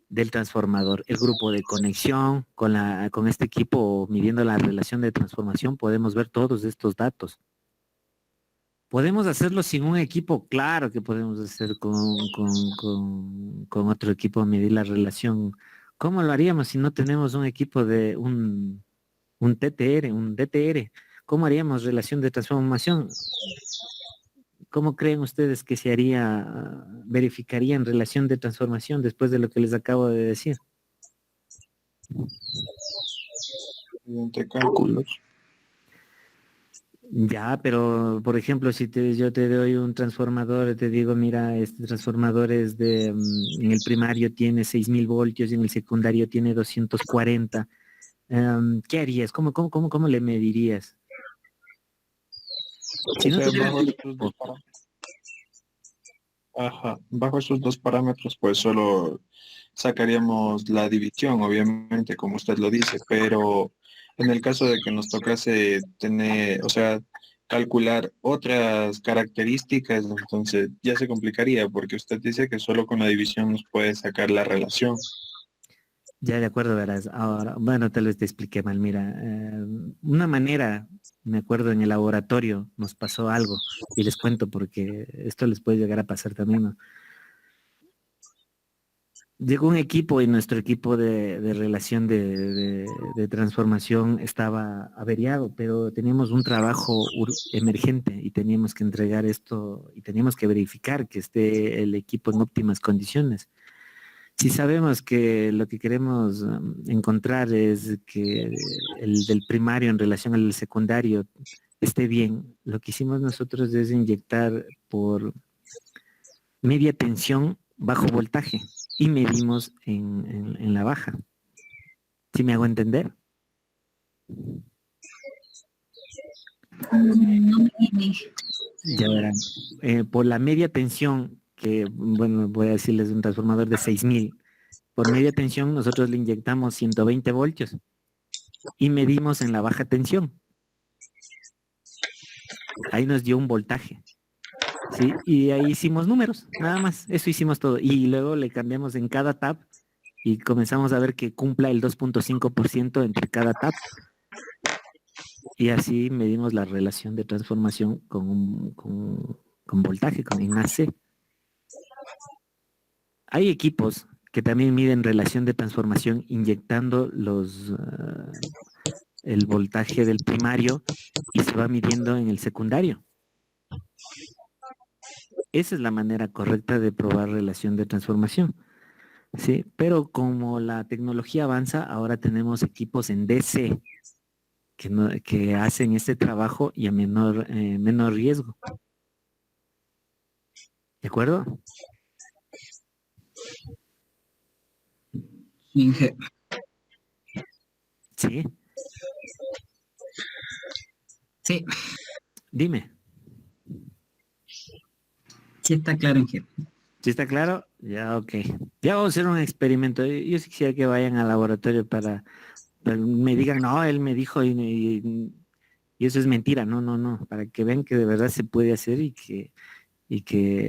del transformador, el grupo de conexión. Con este equipo midiendo la relación de transformación podemos ver todos estos datos. ¿Podemos hacerlo sin un equipo? Claro que podemos hacer con otro equipo medir la relación. ¿Cómo lo haríamos si no tenemos un equipo de un TTR, un DTR? ¿Cómo haríamos relación de transformación? ¿Cómo creen ustedes que se haría, verificarían relación de transformación después de lo que les acabo de decir? Mediante cálculos. Ya, pero por ejemplo, si yo te doy un transformador, te digo, mira, este transformador es en el primario tiene 6.000 voltios y en el secundario tiene 240. ¿Qué harías? ¿Cómo le medirías? Si no tuvieras un equipo. Bajo esos dos parámetros, pues solo sacaríamos la división, obviamente, como usted lo dice, pero en el caso de que nos tocase tener, o sea, calcular otras características, entonces ya se complicaría, porque usted dice que solo con la división nos puede sacar la relación. Ya de acuerdo, verás. Ahora, bueno, tal vez te expliqué mal. Mira, una manera, me acuerdo en el laboratorio, nos pasó algo, y les cuento porque esto les puede llegar a pasar también, ¿no? Llegó un equipo y nuestro equipo de relación de transformación estaba averiado, pero teníamos un trabajo emergente y teníamos que entregar esto y teníamos que verificar que esté el equipo en óptimas condiciones. Si sabemos que lo que queremos encontrar es que el del primario en relación al secundario esté bien, lo que hicimos nosotros es inyectar por media tensión, bajo voltaje, y medimos en la baja. ¿Sí me hago entender? No me viene. Ya verán. Por la media tensión, que bueno, voy a decirles un transformador de 6000, por media tensión nosotros le inyectamos 120 voltios y medimos en la baja tensión. Ahí nos dio un voltaje. ¿Sí? Y ahí hicimos números, nada más. Eso hicimos todo. Y luego le cambiamos en cada tab y comenzamos a ver que cumpla el 2.5% entre cada tab. Y así medimos la relación de transformación con voltaje, con en AC. Hay equipos que también miden relación de transformación inyectando el voltaje del primario y se va midiendo en el secundario. Esa es la manera correcta de probar relación de transformación. ¿Sí? Pero como la tecnología avanza, ahora tenemos equipos en DC que hacen este trabajo y a menor riesgo. ¿De acuerdo? Inge. Sí. Sí, Dime. sí está claro, Inge. ¿Sí está claro? Ya, ok. Ya vamos a hacer un experimento. Yo sí quisiera que vayan al laboratorio para me digan, no, él me dijo y eso es mentira. No, no, no. Para que vean que de verdad se puede hacer y que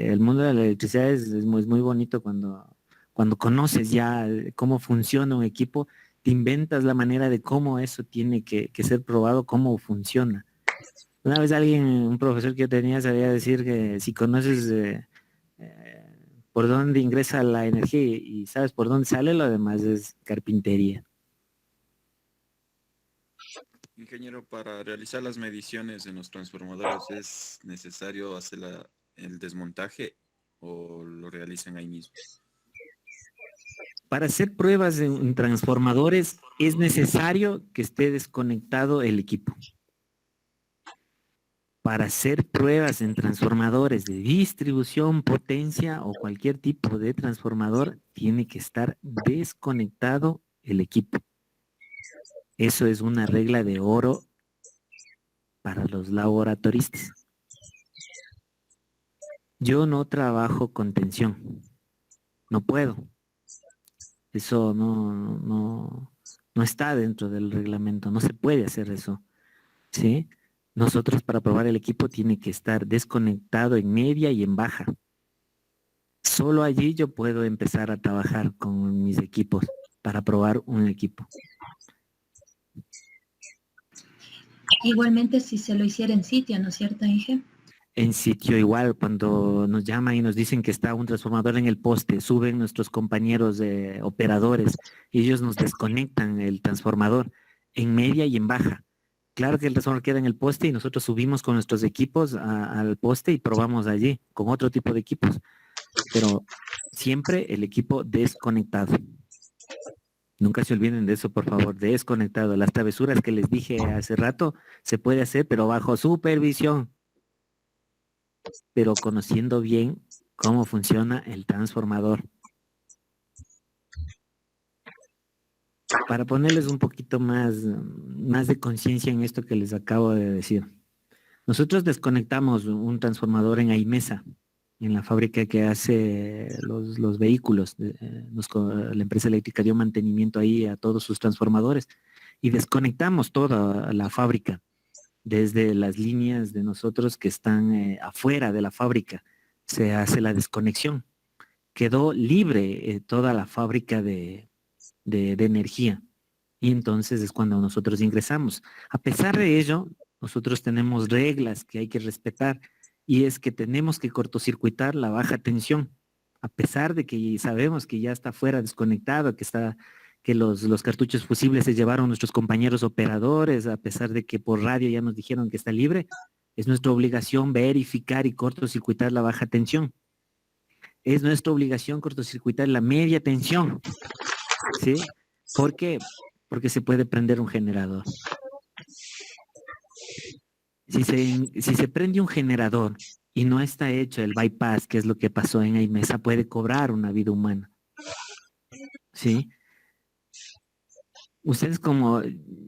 el mundo de la electricidad es muy bonito cuando conoces ya cómo funciona un equipo, te inventas la manera de cómo eso tiene que ser probado, cómo funciona. Una vez un profesor que yo tenía, sabía decir que si conoces por dónde ingresa la energía y sabes por dónde sale, lo demás es carpintería. Ingeniero, para realizar las mediciones en los transformadores, ¿es necesario hacer el desmontaje o lo realizan ahí mismo? Para hacer pruebas en transformadores es necesario que esté desconectado el equipo. Para hacer pruebas en transformadores de distribución, potencia o cualquier tipo de transformador, tiene que estar desconectado el equipo. Eso es una regla de oro para los laboratoristas. Yo no trabajo con tensión. No puedo. Eso no está dentro del reglamento. No se puede hacer eso. ¿Sí? Nosotros para probar el equipo tiene que estar desconectado en media y en baja. Solo allí yo puedo empezar a trabajar con mis equipos para probar un equipo. Igualmente si se lo hiciera en sitio, ¿no es cierto, Inge? En sitio igual, cuando nos llaman y nos dicen que está un transformador en el poste, suben nuestros compañeros operadores y ellos nos desconectan el transformador en media y en baja. Claro que el transformador queda en el poste y nosotros subimos con nuestros equipos al poste y probamos allí con otro tipo de equipos. Pero siempre el equipo desconectado. Nunca se olviden de eso, por favor, desconectado. Las travesuras que les dije hace rato se puede hacer, pero bajo supervisión. Pero conociendo bien cómo funciona el transformador. Para ponerles un poquito más de conciencia en esto que les acabo de decir. Nosotros desconectamos un transformador en Aimesa, en la fábrica que hace los vehículos. La empresa eléctrica dio mantenimiento ahí a todos sus transformadores y desconectamos toda la fábrica desde las líneas de nosotros que están afuera de la fábrica. Se hace la desconexión. Quedó libre toda la fábrica de energía y entonces es cuando nosotros ingresamos. A pesar de ello, nosotros tenemos reglas que hay que respetar y es que tenemos que cortocircuitar la baja tensión, a pesar de que sabemos que ya está fuera desconectado, que los cartuchos fusibles se llevaron nuestros compañeros operadores, a pesar de que por radio ya nos dijeron que está libre, es nuestra obligación verificar y cortocircuitar la baja tensión. Es nuestra obligación cortocircuitar la media tensión, ¿sí? ¿Por qué? Porque se puede prender un generador. Si se prende un generador y no está hecho el bypass, que es lo que pasó en Aimesa, puede cobrar una vida humana. ¿Sí? Ustedes como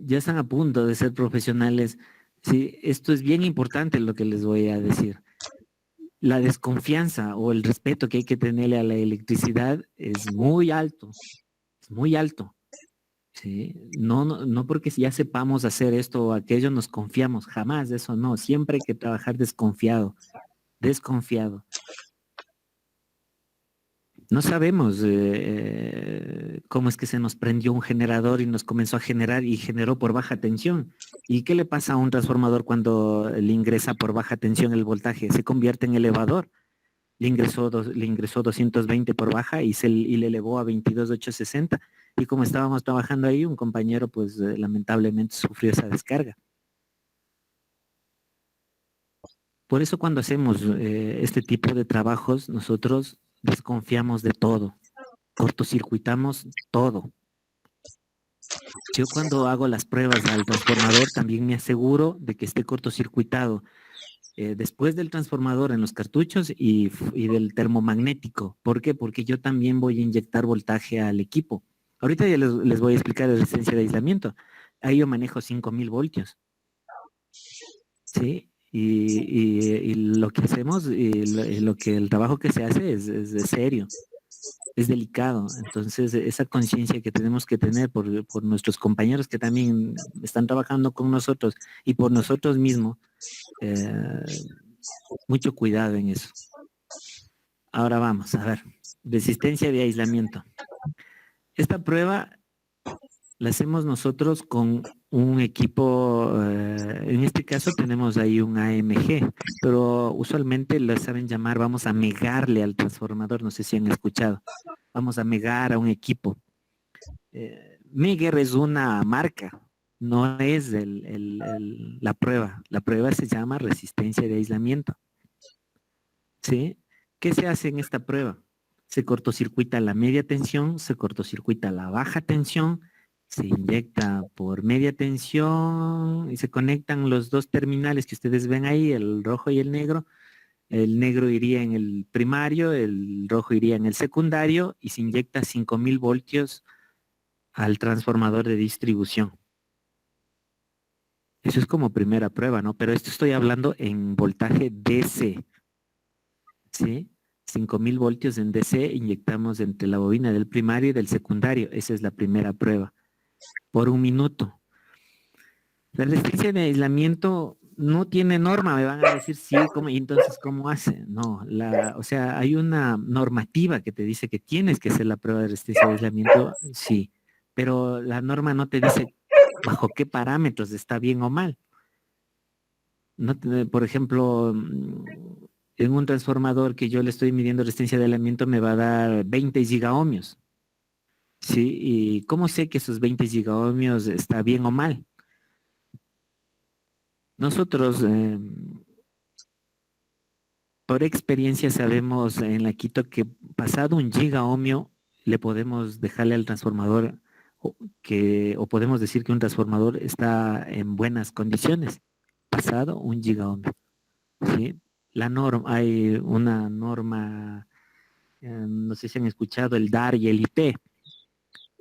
ya están a punto de ser profesionales, sí, esto es bien importante lo que les voy a decir. La desconfianza o el respeto que hay que tenerle a la electricidad es muy alto, es muy alto. ¿Sí? No porque ya sepamos hacer esto o aquello nos confiamos, jamás de eso no, siempre hay que trabajar desconfiado, desconfiado. No sabemos cómo es que se nos prendió un generador y nos comenzó a generar y generó por baja tensión. ¿Y qué le pasa a un transformador cuando le ingresa por baja tensión el voltaje? Se convierte en elevador. Le ingresó 220 por baja y le elevó a 22.860. Y como estábamos trabajando ahí, un compañero pues lamentablemente sufrió esa descarga. Por eso cuando hacemos este tipo de trabajos, nosotros desconfiamos de todo, cortocircuitamos todo. Yo cuando hago las pruebas al transformador también me aseguro de que esté cortocircuitado después del transformador en los cartuchos y del termomagnético. ¿Por qué? Porque yo también voy a inyectar voltaje al equipo. Ahorita ya les voy a explicar la resistencia de aislamiento. Ahí yo manejo 5000 voltios. ¿Sí? Y lo que hacemos, el trabajo que se hace es de serio, es delicado. Entonces, esa conciencia que tenemos que tener por nuestros compañeros que también están trabajando con nosotros y por nosotros mismos, mucho cuidado en eso. Ahora vamos, a ver, resistencia de aislamiento. Esta prueba la hacemos nosotros con un equipo, en este caso tenemos ahí un AMG, pero usualmente lo saben llamar, vamos a megarle al transformador, no sé si han escuchado, vamos a megar a un equipo. Megar es una marca, no es la prueba se llama resistencia de aislamiento. ¿Sí? ¿Qué se hace en esta prueba? Se cortocircuita la media tensión, se cortocircuita la baja tensión, se inyecta por media tensión y se conectan los dos terminales que ustedes ven ahí, el rojo y el negro. El negro iría en el primario, el rojo iría en el secundario y se inyecta 5000 voltios al transformador de distribución. Eso es como primera prueba, ¿no? Pero esto estoy hablando en voltaje DC. ¿Sí? 5000 voltios en DC inyectamos entre la bobina del primario y del secundario. Esa es la primera prueba. Por un minuto. La resistencia de aislamiento no tiene norma, me van a decir sí, y entonces ¿cómo hace? No, o sea, hay una normativa que te dice que tienes que hacer la prueba de resistencia de aislamiento, sí, pero la norma no te dice bajo qué parámetros está bien o mal. No, por ejemplo, en un transformador que yo le estoy midiendo resistencia de aislamiento me va a dar 20 gigaohmios. ¿Sí? ¿Y cómo sé que esos 20 gigaohmios está bien o mal? Nosotros, por experiencia, sabemos en la Quito que pasado un gigaohmio le podemos dejarle al transformador o podemos decir que un transformador está en buenas condiciones. Pasado un gigaohmio. ¿Sí? La norma, hay una norma, no sé si han escuchado el DAR y el IP.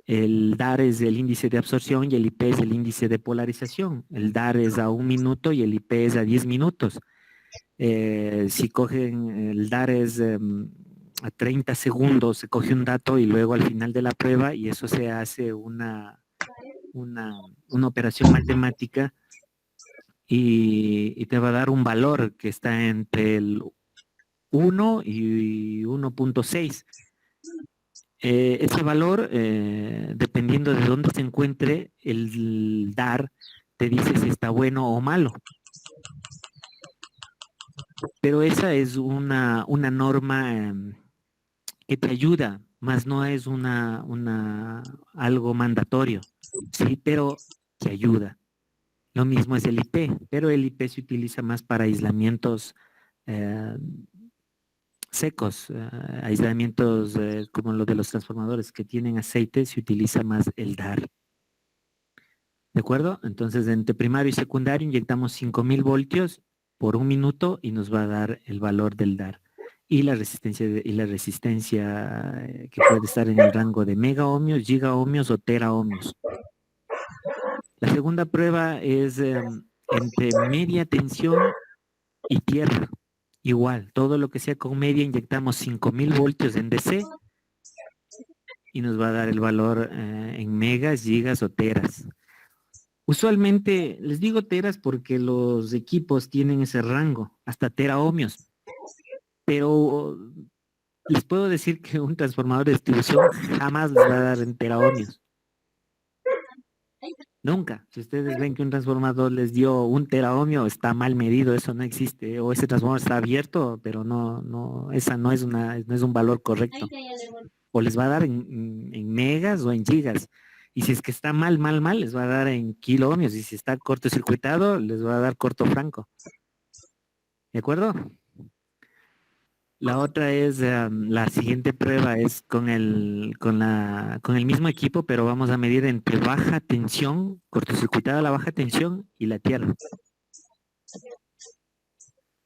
El DAR es el índice de absorción y el IP es el índice de polarización. El DAR es a 1 minuto y el IP es a 10 minutos. Si cogen el DAR es a 30 segundos, se coge un dato y luego al final de la prueba y eso se hace una operación matemática y te va a dar un valor que está entre el 1 y 1.6. Ese valor, dependiendo de dónde se encuentre el DAR, te dice si está bueno o malo. Pero esa es una norma que te ayuda, más no es algo mandatorio, sí, pero te ayuda. Lo mismo es el IP, pero el IP se utiliza más para aislamientos secos, aislamientos como lo de los transformadores que tienen aceite, se utiliza más el DAR. ¿De acuerdo? Entonces, entre primario y secundario inyectamos 5000 voltios por 1 minuto y nos va a dar el valor del dar. Y la resistencia, que puede estar en el rango de megaohmios, gigaohmios o teraohmios. La segunda prueba es entre media tensión y tierra. Igual, todo lo que sea con media inyectamos 5000 voltios en DC y nos va a dar el valor en megas, gigas o teras. Usualmente les digo teras porque los equipos tienen ese rango, hasta teraohmios. Pero les puedo decir que un transformador de distribución jamás les va a dar en teraohmios. Nunca. Si ustedes ven que un transformador les dio 1 teraohmio, está mal medido, eso no existe. O ese transformador está abierto, pero esa no es un valor correcto. O les va a dar en megas o en gigas. Y si es que está mal, les va a dar en kiloohmios. Y si está cortocircuitado, les va a dar corto franco. ¿De acuerdo? La otra es, la siguiente prueba es con el mismo equipo, pero vamos a medir entre baja tensión, cortocircuitada la baja tensión y la tierra.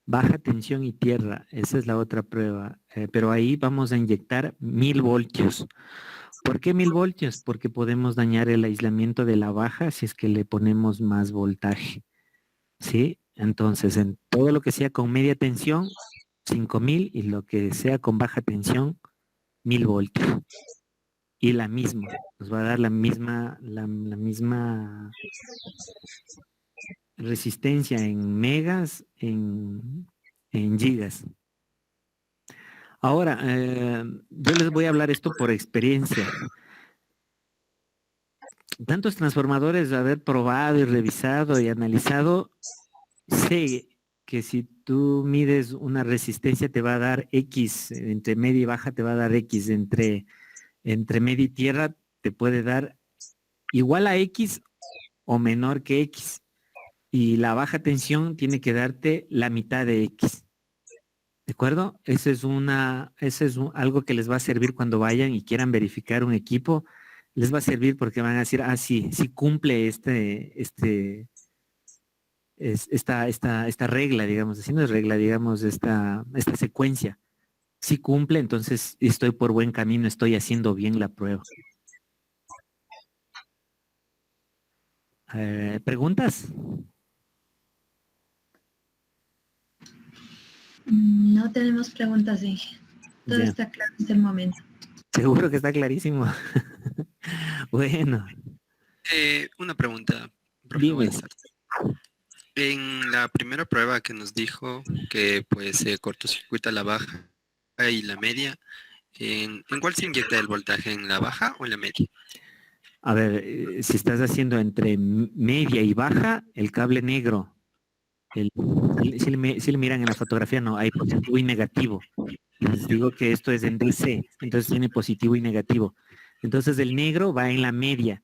Baja tensión y tierra, esa es la otra prueba. Pero ahí vamos a inyectar 1000 voltios. ¿Por qué 1000 voltios? Porque podemos dañar el aislamiento de la baja si es que le ponemos más voltaje. ¿Sí? Entonces, en todo lo que sea con media tensión, 5000 y lo que sea con baja tensión, 1000 voltios. Y la misma, nos va a dar la misma resistencia en megas, en gigas. Ahora, yo les voy a hablar esto por experiencia. Tantos transformadores, haber probado y revisado y analizado, sé que si tú mides una resistencia te va a dar X, entre media y baja te va a dar X, entre media y tierra te puede dar igual a X o menor que X. Y la baja tensión tiene que darte la mitad de X. ¿De acuerdo? Algo que les va a servir cuando vayan y quieran verificar un equipo. Les va a servir porque van a decir, sí cumple esta regla, digamos, así no es regla, digamos, esta secuencia. Si cumple, entonces estoy por buen camino, estoy haciendo bien la prueba. ¿Preguntas? No tenemos preguntas, Inge. Todo Ya. está claro hasta el momento. Seguro que está clarísimo. Bueno. Una pregunta, profe, Dime. buenas tardes. En la primera prueba que nos dijo que pues se cortocircuita la baja y la media, ¿en cuál se inyecta el voltaje? ¿En la baja o en la media? A ver, si estás haciendo entre media y baja, el cable negro, si le miran en la fotografía, no, hay positivo y negativo. Les digo que esto es en DC, entonces tiene positivo y negativo. Entonces el negro va en la media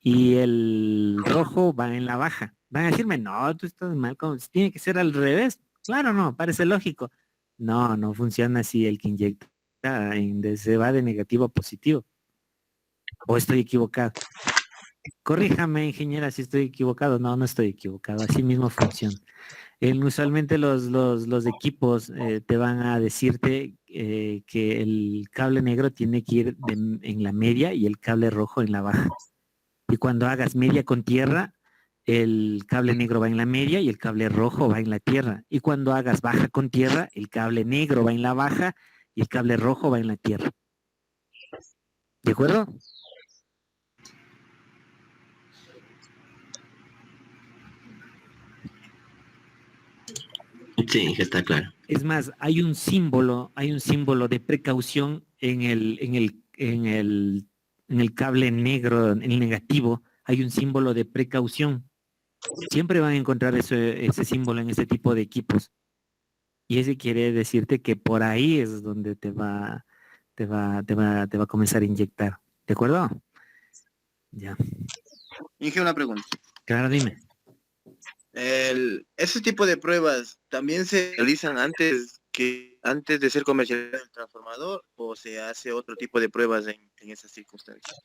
y el rojo va en la baja. Van a decirme, no, tú estás mal, tiene que ser al revés. Claro, no, parece lógico. No funciona así. El que inyecta en DC va de negativo a positivo. ¿O estoy equivocado? Corríjame, ingeniera, si estoy equivocado. No estoy equivocado. Así mismo funciona. Usualmente los equipos te van a decirte que el cable negro tiene que ir en la media y el cable rojo en la baja. Y cuando hagas media con tierra, el cable negro va en la media y el cable rojo va en la tierra. Y cuando hagas baja con tierra, el cable negro va en la baja y el cable rojo va en la tierra. ¿De acuerdo? Sí, está claro. Es más, hay un símbolo de precaución en el cable negro, en el negativo, hay un símbolo de precaución. Siempre van a encontrar ese símbolo en ese tipo de equipos. Y ese quiere decirte que por ahí es donde te va a comenzar a inyectar. ¿De acuerdo? Ya. Inge, una pregunta. Claro, dime. Ese tipo de pruebas también se realizan antes de ser comercializado el transformador, o se hace otro tipo de pruebas en esas circunstancias.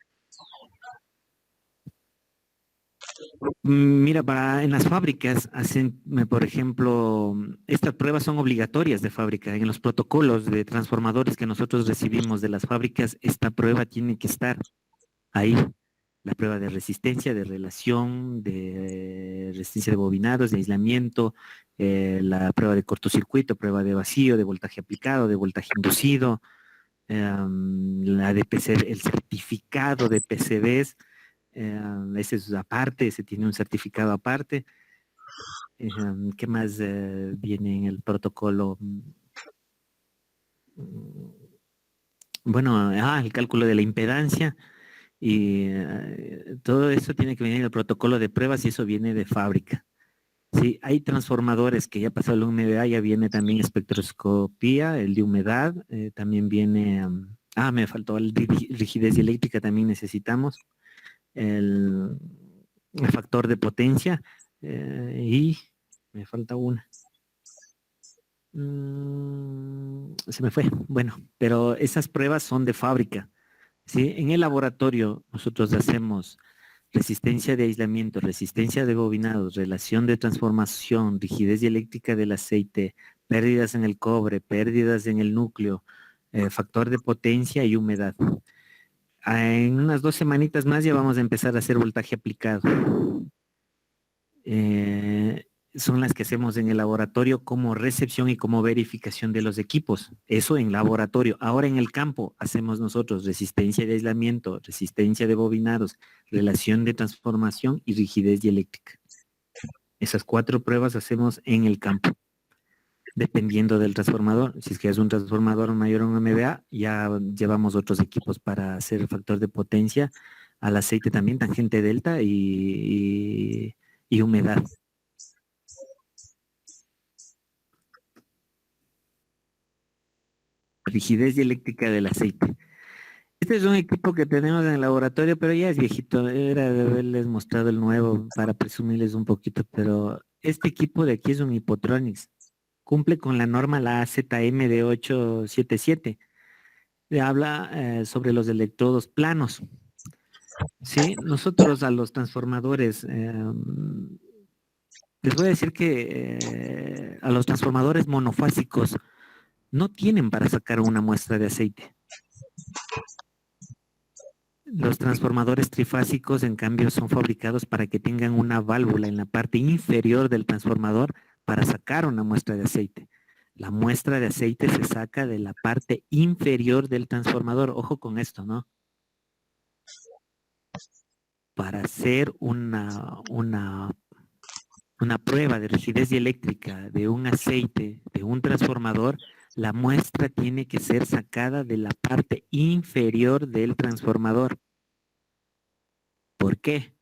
Mira, en las fábricas hacen, por ejemplo, estas pruebas son obligatorias de fábrica. En los protocolos de transformadores que nosotros recibimos de las fábricas, esta prueba tiene que estar ahí. La prueba de resistencia, de relación, de resistencia de bobinados, de aislamiento, la prueba de cortocircuito, prueba de vacío, de voltaje aplicado, de voltaje inducido, la de PCB, el certificado de PCBs, ese es aparte, ese tiene un certificado aparte. ¿Qué más viene en el protocolo? Bueno, el cálculo de la impedancia y todo eso tiene que venir en el protocolo de pruebas y eso viene de fábrica. Sí, hay transformadores que ya pasó el UMBA, ya viene también espectroscopía, el de humedad, también viene, me faltó el rigidez eléctrica, también necesitamos el, el factor de potencia y me falta una. Se me fue. Bueno, pero esas pruebas son de fábrica. ¿Sí? En el laboratorio nosotros hacemos resistencia de aislamiento, resistencia de bobinados, relación de transformación, rigidez eléctrica del aceite, pérdidas en el cobre, pérdidas en el núcleo, factor de potencia y humedad. En unas 2 semanitas más ya vamos a empezar a hacer voltaje aplicado. Son las que hacemos en el laboratorio como recepción y como verificación de los equipos. Eso en laboratorio. Ahora en el campo hacemos nosotros resistencia de aislamiento, resistencia de bobinados, relación de transformación y rigidez dieléctrica. Esas 4 pruebas hacemos en el campo. Dependiendo del transformador. Si es que es un transformador mayor a un MVA, ya llevamos otros equipos para hacer el factor de potencia, al aceite también, tangente delta y humedad. Rigidez dieléctrica del aceite. Este es un equipo que tenemos en el laboratorio, pero ya es viejito. Era de haberles mostrado el nuevo para presumirles un poquito, pero este equipo de aquí es un Hipotronics. Cumple con la norma, la AZM de 877. Le habla sobre los electrodos planos. Sí, nosotros a los transformadores, les voy a decir que a los transformadores monofásicos no tienen para sacar una muestra de aceite. Los transformadores trifásicos, en cambio, son fabricados para que tengan una válvula en la parte inferior del transformador para sacar una muestra de aceite. La muestra de aceite se saca de la parte inferior del transformador. Ojo con esto, ¿no? Para hacer una prueba de rigidez dieléctrica de un aceite, de un transformador, la muestra tiene que ser sacada de la parte inferior del transformador. ¿Por qué?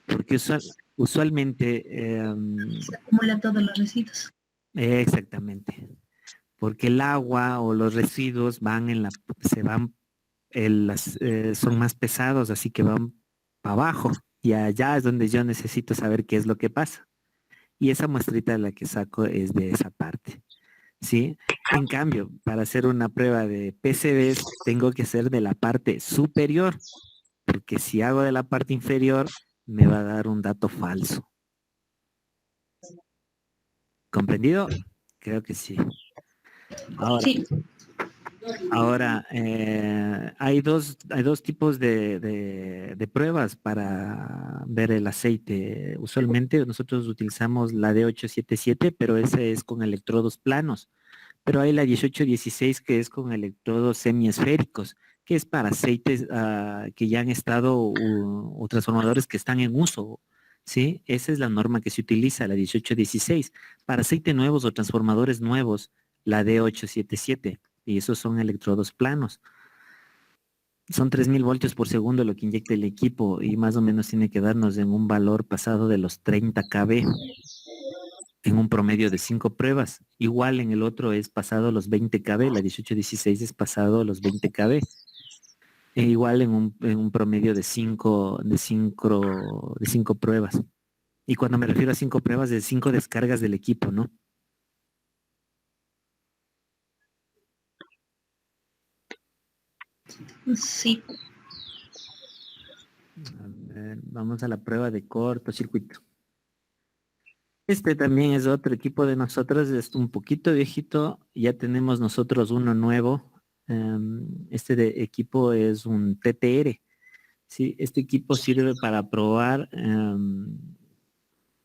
Porque usualmente... Se acumulan todos los residuos. Exactamente. Porque el agua o los residuos son más pesados, así que van para abajo. Y allá es donde yo necesito saber qué es lo que pasa. Y esa muestrita la que saco es de esa parte. ¿Sí? En cambio, para hacer una prueba de PCBs, tengo que hacer de la parte superior, porque si hago de la parte inferior, me va a dar un dato falso. ¿Comprendido? Creo que sí. Ahora, hay dos tipos de pruebas para ver el aceite. Usualmente nosotros utilizamos la de 877, pero ese es con electrodos planos. Pero hay la 1816 que es con electrodos semiesféricos, que es para aceites que ya han estado o transformadores que están en uso. ¿Sí? Esa es la norma que se utiliza, la 1816. Para aceite nuevos o transformadores nuevos, la D877. Y esos son electrodos planos. Son 3000 voltios por segundo lo que inyecta el equipo y más o menos tiene que darnos en un valor pasado de los 30 kV en un promedio de 5 pruebas. Igual en el otro es pasado los 20 kV, la 1816 es pasado los 20 kV. E igual en un promedio de 5 pruebas. Y cuando me refiero a 5 pruebas, de 5 descargas del equipo, ¿no? Sí. vamos a la prueba de cortocircuito. Este también es otro equipo de nosotros, es un poquito viejito, ya tenemos nosotros uno nuevo. Este de equipo es un TTR. Sí, este equipo sirve para probar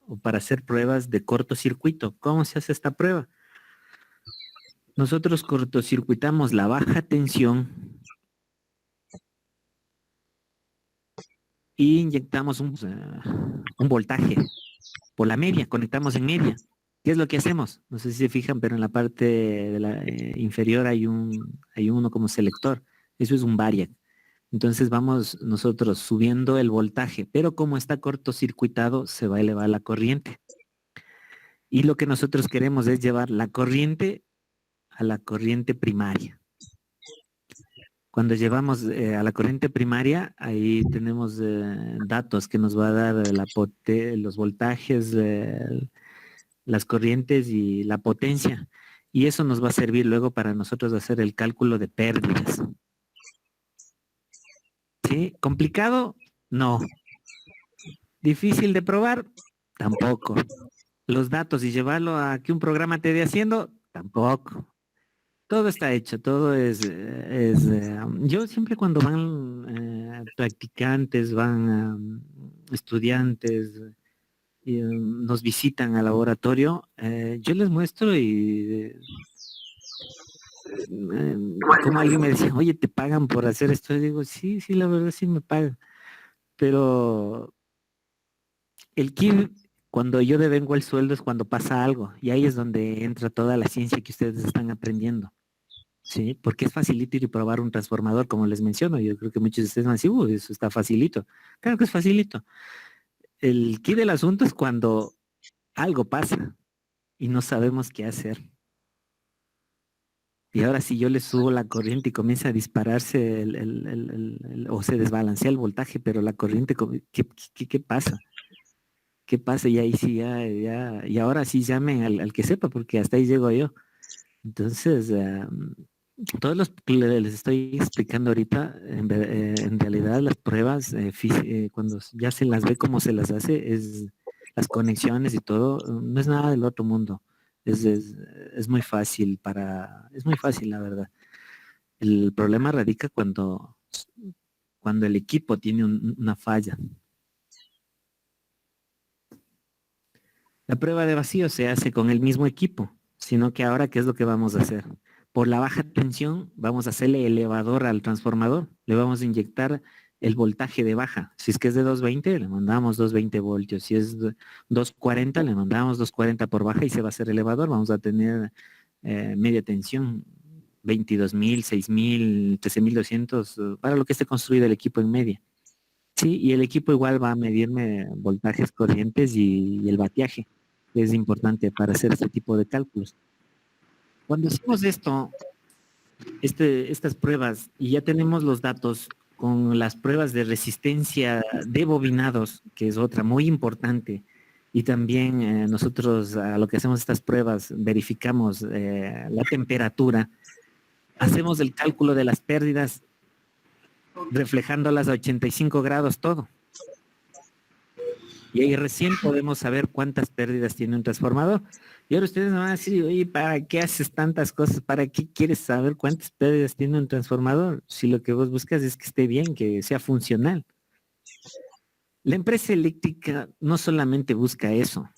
o para hacer pruebas de cortocircuito. ¿Cómo se hace esta prueba? Nosotros cortocircuitamos la baja tensión y inyectamos un voltaje por la media, conectamos en media. ¿Qué es lo que hacemos? No sé si se fijan, pero en la parte de la inferior hay uno como selector. Eso es un variac. Entonces vamos nosotros subiendo el voltaje, pero como está cortocircuitado, se va a elevar la corriente. Y lo que nosotros queremos es llevar la corriente a la corriente primaria. Cuando llevamos a la corriente primaria, ahí tenemos datos que nos va a dar los voltajes, las corrientes y la potencia. Y eso nos va a servir luego para nosotros hacer el cálculo de pérdidas. ¿Sí? ¿Complicado? No. ¿Difícil de probar? Tampoco. Los datos y llevarlo a que un programa te dé haciendo? Tampoco. Todo está hecho, todo yo siempre cuando van practicantes, van estudiantes, y, nos visitan al laboratorio, yo les muestro y como alguien me decía, oye, ¿te pagan por hacer esto? Y digo, sí, la verdad sí me pagan, pero el kit, cuando yo devengo el sueldo es cuando pasa algo, y ahí es donde entra toda la ciencia que ustedes están aprendiendo. Sí, porque es facilito ir y probar un transformador, como les menciono. Yo creo que muchos de ustedes van a decir, eso está facilito. Claro que es facilito. El key del asunto es cuando algo pasa y no sabemos qué hacer. Y ahora si yo le subo la corriente y comienza a dispararse o se desbalancea el voltaje, pero la corriente, ¿qué pasa? ¿Qué pasa? Y ahí sí, y ahora sí llamen al que sepa, porque hasta ahí llego yo. Entonces, todos los que les estoy explicando ahorita, en realidad las pruebas, cuando ya se las ve cómo se las hace, es las conexiones y todo, no es nada del otro mundo. Es muy fácil es muy fácil la verdad. El problema radica cuando el equipo tiene una falla. La prueba de vacío se hace con el mismo equipo, sino que ahora, ¿qué es lo que vamos a hacer? Por la baja tensión vamos a hacerle elevador al transformador, le vamos a inyectar el voltaje de baja. Si es que es de 220, le mandamos 220 voltios. Si es 240, le mandamos 240 por baja y se va a hacer elevador. Vamos a tener media tensión, 22.000, 6.000, 13.200, para lo que esté construido el equipo en media. Sí, y el equipo igual va a medirme voltajes, corrientes y el bateaje, que es importante para hacer este tipo de cálculos. Cuando hacemos estas pruebas y ya tenemos los datos con las pruebas de resistencia de bobinados, que es otra muy importante, y también nosotros a lo que hacemos estas pruebas verificamos la temperatura, hacemos el cálculo de las pérdidas reflejándolas a 85 grados todo. Y ahí recién podemos saber cuántas pérdidas tiene un transformador. Y ahora ustedes me van a decir, oye, ¿para qué haces tantas cosas? ¿Para qué quieres saber cuántas pérdidas tiene un transformador? Si lo que vos buscas es que esté bien, que sea funcional. La empresa eléctrica no solamente busca eso,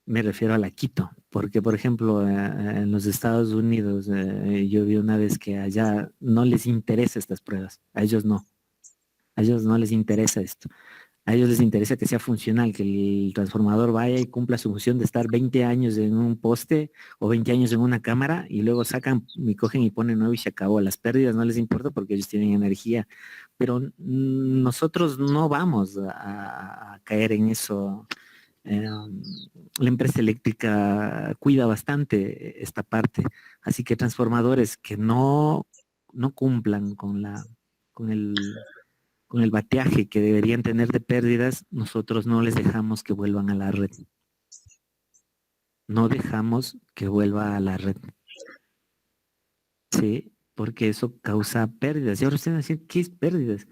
me refiero a la Quito, porque por ejemplo en los Estados Unidos yo vi una vez que allá no les interesa estas pruebas, a ellos no les interesa esto. A ellos les interesa que sea funcional, que el transformador vaya y cumpla su función de estar 20 años en un poste o 20 años en una cámara y luego sacan y cogen y ponen nuevo y se acabó. Las pérdidas no les importa porque ellos tienen energía, pero nosotros no vamos a caer en eso. La empresa eléctrica cuida bastante esta parte, así que transformadores que no cumplan con el bateaje que deberían tener de pérdidas, nosotros no les dejamos que vuelvan a la red. No dejamos que vuelva a la red. Sí, porque eso causa pérdidas. Y ahora ustedes dicen, ¿qué es pérdidas?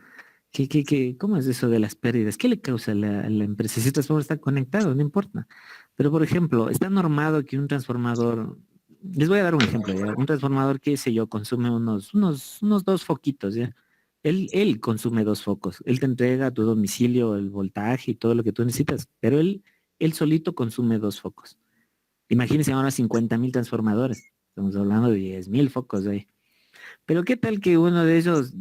¿Cómo es eso de las pérdidas? ¿Qué le causa a la empresa? Si el transformador está conectado, no importa. Pero, por ejemplo, está normado que un transformador, les voy a dar un ejemplo, ¿ya? Un transformador, qué sé yo, consume unos 2 foquitos, ¿ya? Él consume 2 focos. Él te entrega a tu domicilio el voltaje y todo lo que tú necesitas, pero él solito consume 2 focos. Imagínense ahora 50.000 transformadores. Estamos hablando de 10.000 focos ahí. Pero qué tal que uno de ellos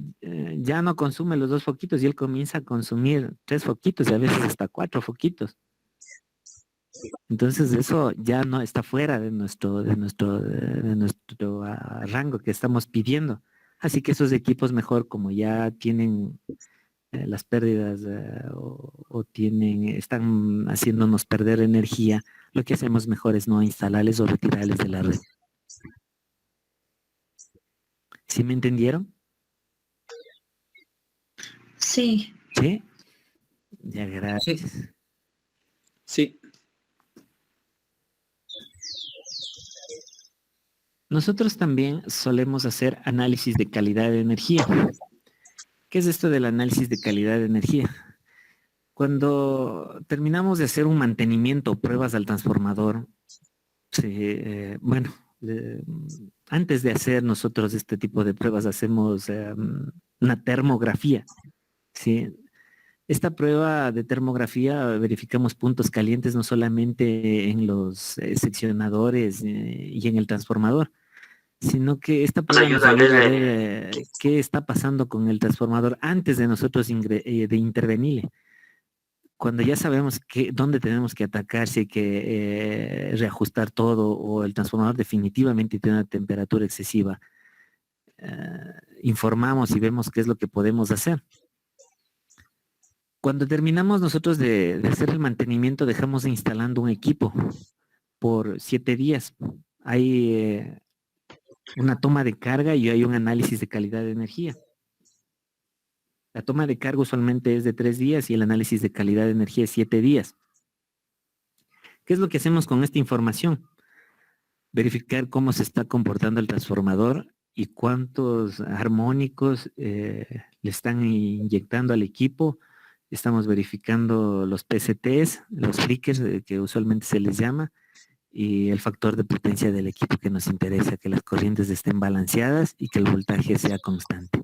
ya no consume los 2 foquitos y él comienza a consumir 3 foquitos y a veces hasta 4 foquitos. Entonces eso ya no está fuera de nuestro rango que estamos pidiendo. Así que esos equipos mejor como ya tienen las pérdidas están haciéndonos perder energía, lo que hacemos mejor es no instalarles o retirarles de la red. ¿Sí me entendieron? Sí. ¿Sí? Ya, gracias. Sí. Nosotros también solemos hacer análisis de calidad de energía. ¿Qué es esto del análisis de calidad de energía? Cuando terminamos de hacer un mantenimiento o pruebas al transformador, bueno, antes de hacer nosotros este tipo de pruebas hacemos una termografía. ¿Sí? Esta prueba de termografía verificamos puntos calientes no solamente en los seccionadores y en el transformador, sino que esta prueba nos ayuda a ver qué está pasando con el transformador antes de nosotros de intervenirle. Cuando ya sabemos dónde tenemos que atacar, si hay que reajustar todo o el transformador definitivamente tiene una temperatura excesiva, informamos y vemos qué es lo que podemos hacer. Cuando terminamos nosotros de hacer el mantenimiento, dejamos instalando un equipo por 7 días. Hay una toma de carga y hay un análisis de calidad de energía. La toma de carga usualmente es de 3 días y el análisis de calidad de energía es 7 días. ¿Qué es lo que hacemos con esta información? Verificar cómo se está comportando el transformador y cuántos armónicos le están inyectando al equipo. Estamos verificando los PCTs, los flickers que usualmente se les llama, y el factor de potencia del equipo que nos interesa, que las corrientes estén balanceadas y que el voltaje sea constante.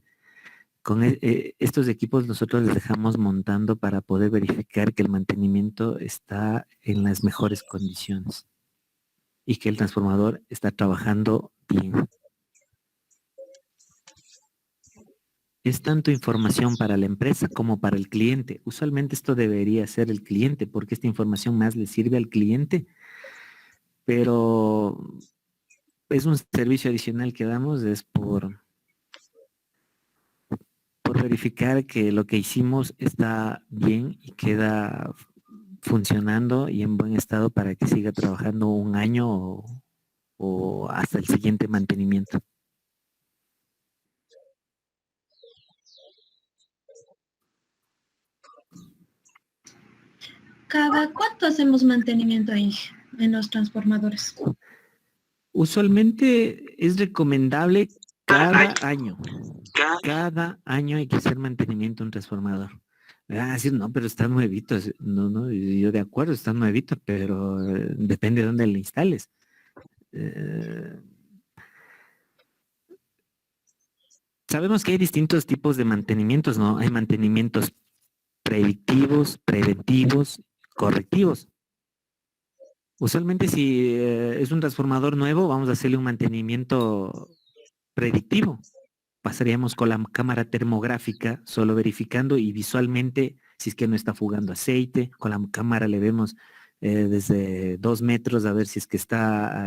Con estos equipos nosotros les dejamos montando para poder verificar que el mantenimiento está en las mejores condiciones y que el transformador está trabajando bien. Es tanto información para la empresa como para el cliente. Usualmente esto debería ser el cliente porque esta información más le sirve al cliente, pero es un servicio adicional que damos, es por verificar que lo que hicimos está bien y queda funcionando y en buen estado para que siga trabajando un año o hasta el siguiente mantenimiento. ¿Cada cuánto hacemos mantenimiento ahí en los transformadores? Usualmente es recomendable cada año. Cada año hay que hacer mantenimiento a un transformador. Me van a decir, no, pero están nuevitos. No, yo de acuerdo, están nuevitos, pero depende de dónde le instales. Sabemos que hay distintos tipos de mantenimientos, ¿no? Hay mantenimientos predictivos, preventivos, correctivos. Usualmente si es un transformador nuevo, vamos a hacerle un mantenimiento predictivo. Pasaríamos con la cámara termográfica, solo verificando y visualmente si es que no está fugando aceite. Con la cámara le vemos desde 2 metros a ver si es que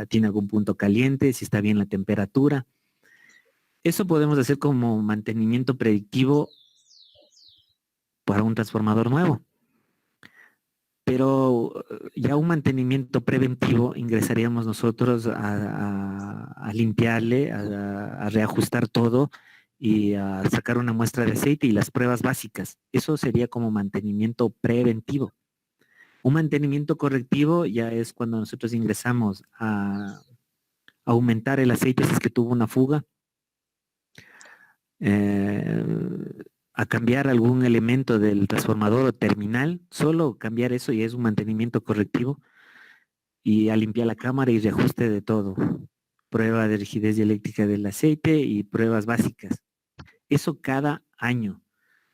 tiene algún punto caliente, si está bien la temperatura. Eso podemos hacer como mantenimiento predictivo para un transformador nuevo. Pero ya un mantenimiento preventivo ingresaríamos nosotros a limpiarle, a reajustar todo y a sacar una muestra de aceite y las pruebas básicas. Eso sería como mantenimiento preventivo. Un mantenimiento correctivo ya es cuando nosotros ingresamos a aumentar el aceite si es que tuvo una fuga, a cambiar algún elemento del transformador o terminal, solo cambiar eso y es un mantenimiento correctivo, y a limpiar la cámara y reajuste de todo. Prueba de rigidez eléctrica del aceite y pruebas básicas. Eso cada año.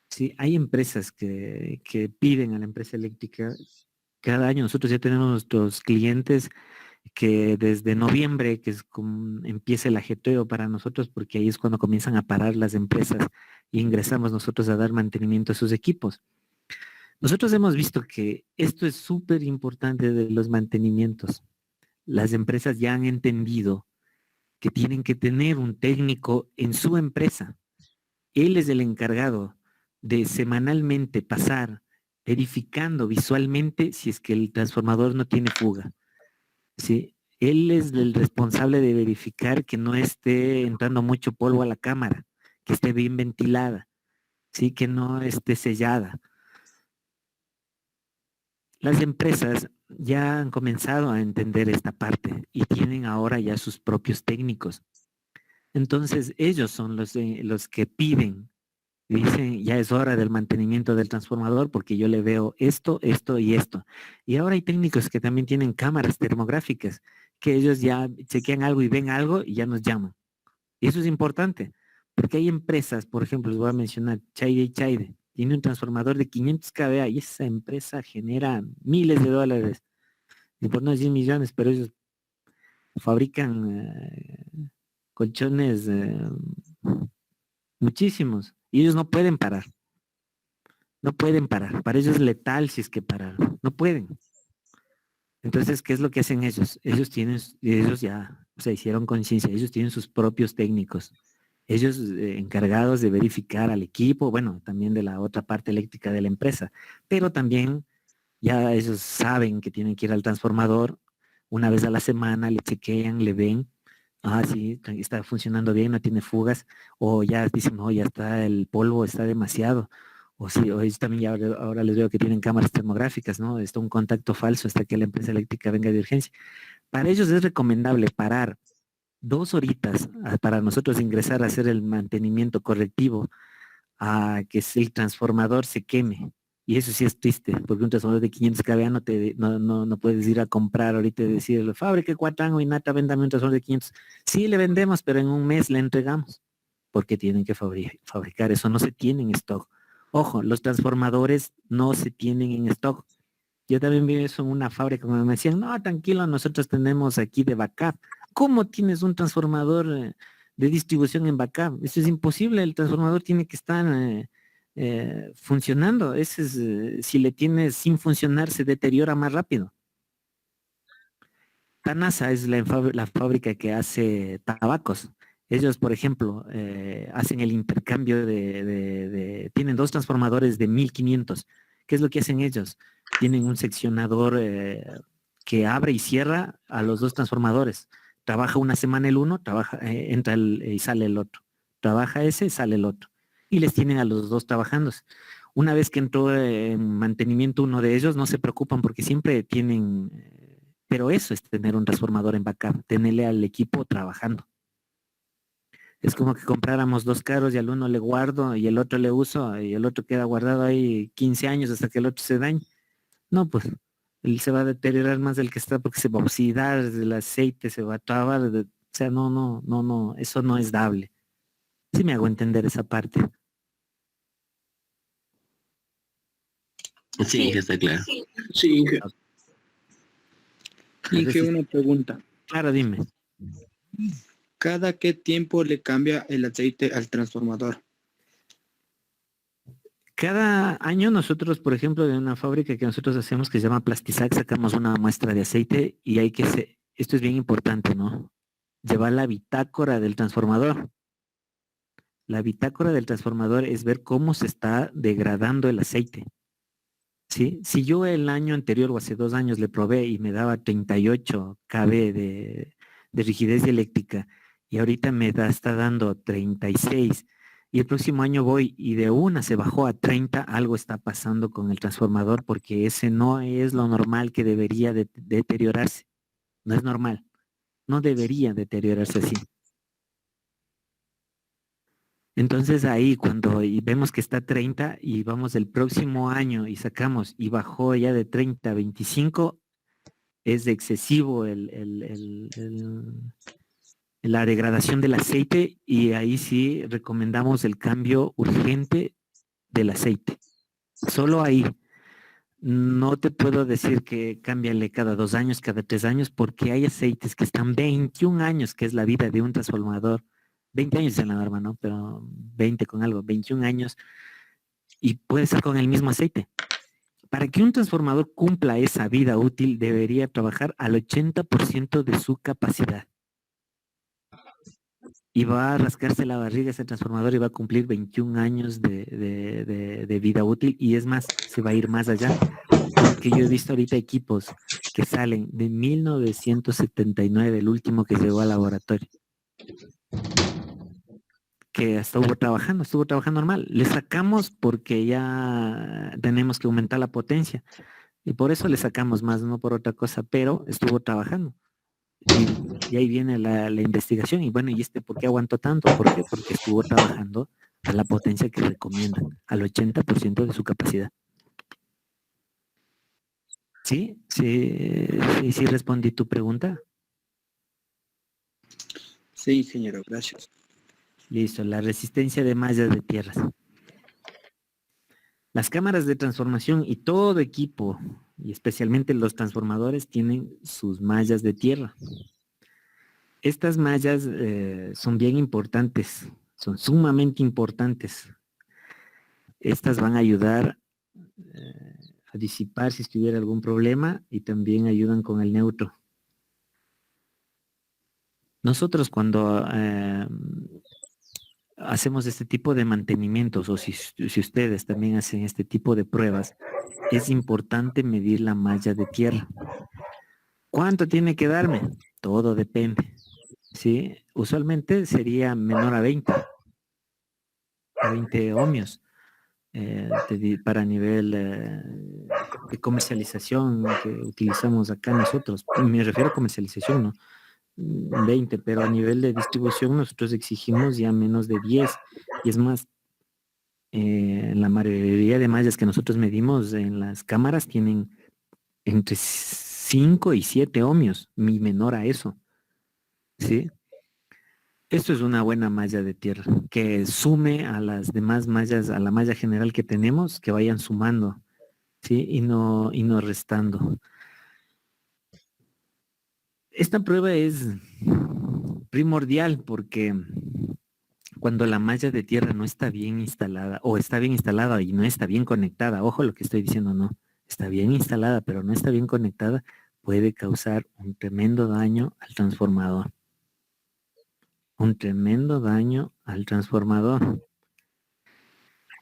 Sí, hay empresas que piden a la empresa eléctrica cada año. Nosotros ya tenemos nuestros clientes que desde noviembre, que es como empieza el ajeteo para nosotros, porque ahí es cuando comienzan a parar las empresas y ingresamos nosotros a dar mantenimiento a sus equipos. Nosotros hemos visto que esto es súper importante de los mantenimientos. Las empresas ya han entendido que tienen que tener un técnico en su empresa. Él es el encargado de semanalmente pasar verificando visualmente si es que el transformador no tiene fuga. ¿Sí? Él es el responsable de verificar que no esté entrando mucho polvo a la cámara, que esté bien ventilada, ¿sí? Que no esté sellada. Las empresas ya han comenzado a entender esta parte y tienen ahora ya sus propios técnicos. Entonces ellos son los que piden, dicen ya es hora del mantenimiento del transformador porque yo le veo esto, esto y esto. Y ahora hay técnicos que también tienen cámaras termográficas, que ellos ya chequean algo y ven algo y ya nos llaman. Y eso es importante, porque hay empresas, por ejemplo, les voy a mencionar, Chaide y Chaide, tiene un transformador de 500 kVA y esa empresa genera miles de dólares, y por no decir millones, pero ellos fabrican colchones muchísimos y ellos no pueden parar. No pueden parar. Para ellos es letal si es que parar. No pueden. Entonces, ¿qué es lo que hacen ellos? Ellos ya se hicieron conciencia, ellos tienen sus propios técnicos. Ellos encargados de verificar al equipo, bueno, también de la otra parte eléctrica de la empresa, pero también ya ellos saben que tienen que ir al transformador una vez a la semana, le chequean, le ven, sí, está funcionando bien, no tiene fugas, o ya dicen, no, ya está el polvo, está demasiado, o sí, o ellos también ya ahora les veo que tienen cámaras termográficas, ¿no? Está un contacto falso hasta que la empresa eléctrica venga de urgencia. Para ellos es recomendable parar 2 horitas para nosotros ingresar a hacer el mantenimiento correctivo a que el transformador se queme. Y eso sí es triste, porque un transformador de 500 kVA no puedes ir a comprar ahorita y decirle, fábrica Cuatango y Nata, véndame un transformador de 500. Sí, le vendemos, pero en un mes le entregamos, porque tienen que fabricar. Eso no se tiene en stock. Ojo, los transformadores no se tienen en stock. Yo también vi eso en una fábrica, cuando me decían, no, tranquilo, nosotros tenemos aquí de backup. ¿Cómo tienes un transformador de distribución en backup? Eso es imposible, el transformador tiene que estar funcionando. Si le tienes sin funcionar, se deteriora más rápido. Tanasa es la fábrica que hace tabacos. Ellos, por ejemplo, hacen el intercambio tienen 2 transformadores de 1500. ¿Qué es lo que hacen ellos? Tienen un seccionador que abre y cierra a los 2 transformadores. Trabaja una semana el uno, entra y sale el otro. Trabaja ese, sale el otro. Y les tienen a los 2 trabajando. Una vez que entró en mantenimiento uno de ellos, no se preocupan porque siempre tienen, pero eso es tener un transformador en backup, tenerle al equipo trabajando. Es como que compráramos 2 carros y al uno le guardo y el otro le uso y el otro queda guardado ahí 15 años hasta que el otro se dañe. No, pues él se va a deteriorar más del que está porque se va a oxidar, el aceite se va a trabar, o sea, no, eso no es dable. Sí me hago entender esa parte. Sí, está claro. Sí, Inge. Inge, una pregunta. Claro, dime. ¿Cada qué tiempo le cambia el aceite al transformador? Cada año nosotros, por ejemplo, de una fábrica que nosotros hacemos que se llama Plastisac, sacamos una muestra de aceite y esto es bien importante, ¿no? Llevar la bitácora del transformador. La bitácora del transformador es ver cómo se está degradando el aceite. ¿Sí? Si yo el año anterior o hace 2 años le probé y me daba 38 kV de rigidez eléctrica y ahorita está dando 36 y el próximo año voy y de una se bajó a 30, algo está pasando con el transformador porque ese no es lo normal que debería deteriorarse. No es normal. No debería deteriorarse así. Entonces ahí cuando vemos que está 30 y vamos el próximo año y sacamos y bajó ya de 30 a 25, es excesivo la degradación del aceite y ahí sí recomendamos el cambio urgente del aceite. Solo ahí. No te puedo decir que cámbiale cada 2 años, cada 3 años, porque hay aceites que están 21 años, que es la vida de un transformador. 20 años en la norma, ¿no? Pero 20 con algo, 21 años, y puede ser con el mismo aceite. Para que un transformador cumpla esa vida útil, debería trabajar al 80% de su capacidad. Y va a rascarse la barriga ese transformador y va a cumplir 21 años de vida útil, y es más, se va a ir más allá. Porque yo he visto ahorita equipos que salen de 1979, el último que llegó al laboratorio, que estuvo trabajando normal. Le sacamos porque ya tenemos que aumentar la potencia y por eso le sacamos más, no por otra cosa, pero estuvo trabajando. Y ahí viene la investigación. Y bueno, ¿y por qué aguantó tanto? ¿Por qué? Porque estuvo trabajando a la potencia que recomiendan, al 80% de su capacidad. Sí, respondí tu pregunta. Sí, ingeniero, gracias. Listo, la resistencia de mallas de tierras. Las cámaras de transformación y todo equipo, y especialmente los transformadores, tienen sus mallas de tierra. Estas mallas son bien importantes, son sumamente importantes. Estas van a ayudar a disipar si estuviera algún problema y también ayudan con el neutro. Nosotros cuando hacemos este tipo de mantenimientos, o si ustedes también hacen este tipo de pruebas, es importante medir la malla de tierra. ¿Cuánto tiene que darme? Todo depende. ¿Sí? Usualmente sería menor a 20 ohmios para nivel de comercialización que utilizamos acá nosotros. Me refiero a comercialización, ¿no? 20, pero a nivel de distribución nosotros exigimos ya menos de 10. Y es más, la mayoría de mallas que nosotros medimos en las cámaras tienen entre 5 y 7 ohmios, mi menor a eso. ¿Sí? Esto es una buena malla de tierra, que sume a las demás mallas, a la malla general que tenemos, que vayan sumando, ¿sí? Y no restando. Esta prueba es primordial porque cuando la malla de tierra no está bien instalada, o está bien instalada y no está bien conectada, ojo lo que estoy diciendo, no, está bien instalada, pero no está bien conectada, puede causar un tremendo daño al transformador. Un tremendo daño al transformador.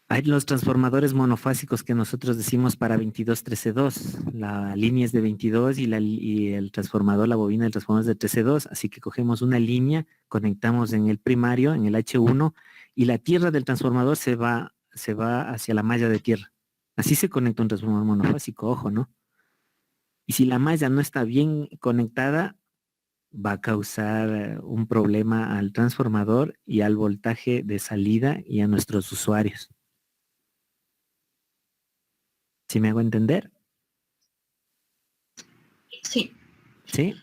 Hay los transformadores monofásicos que nosotros decimos para 22-13-2. La línea es de 22 y el transformador, la bobina del transformador es de 13-2. Así que cogemos una línea, conectamos en el primario, en el H1, y la tierra del transformador se va hacia la malla de tierra. Así se conecta un transformador monofásico, ojo, ¿no? Y si la malla no está bien conectada, va a causar un problema al transformador y al voltaje de salida y a nuestros usuarios. ¿Sí me hago entender? Sí. ¿Sí?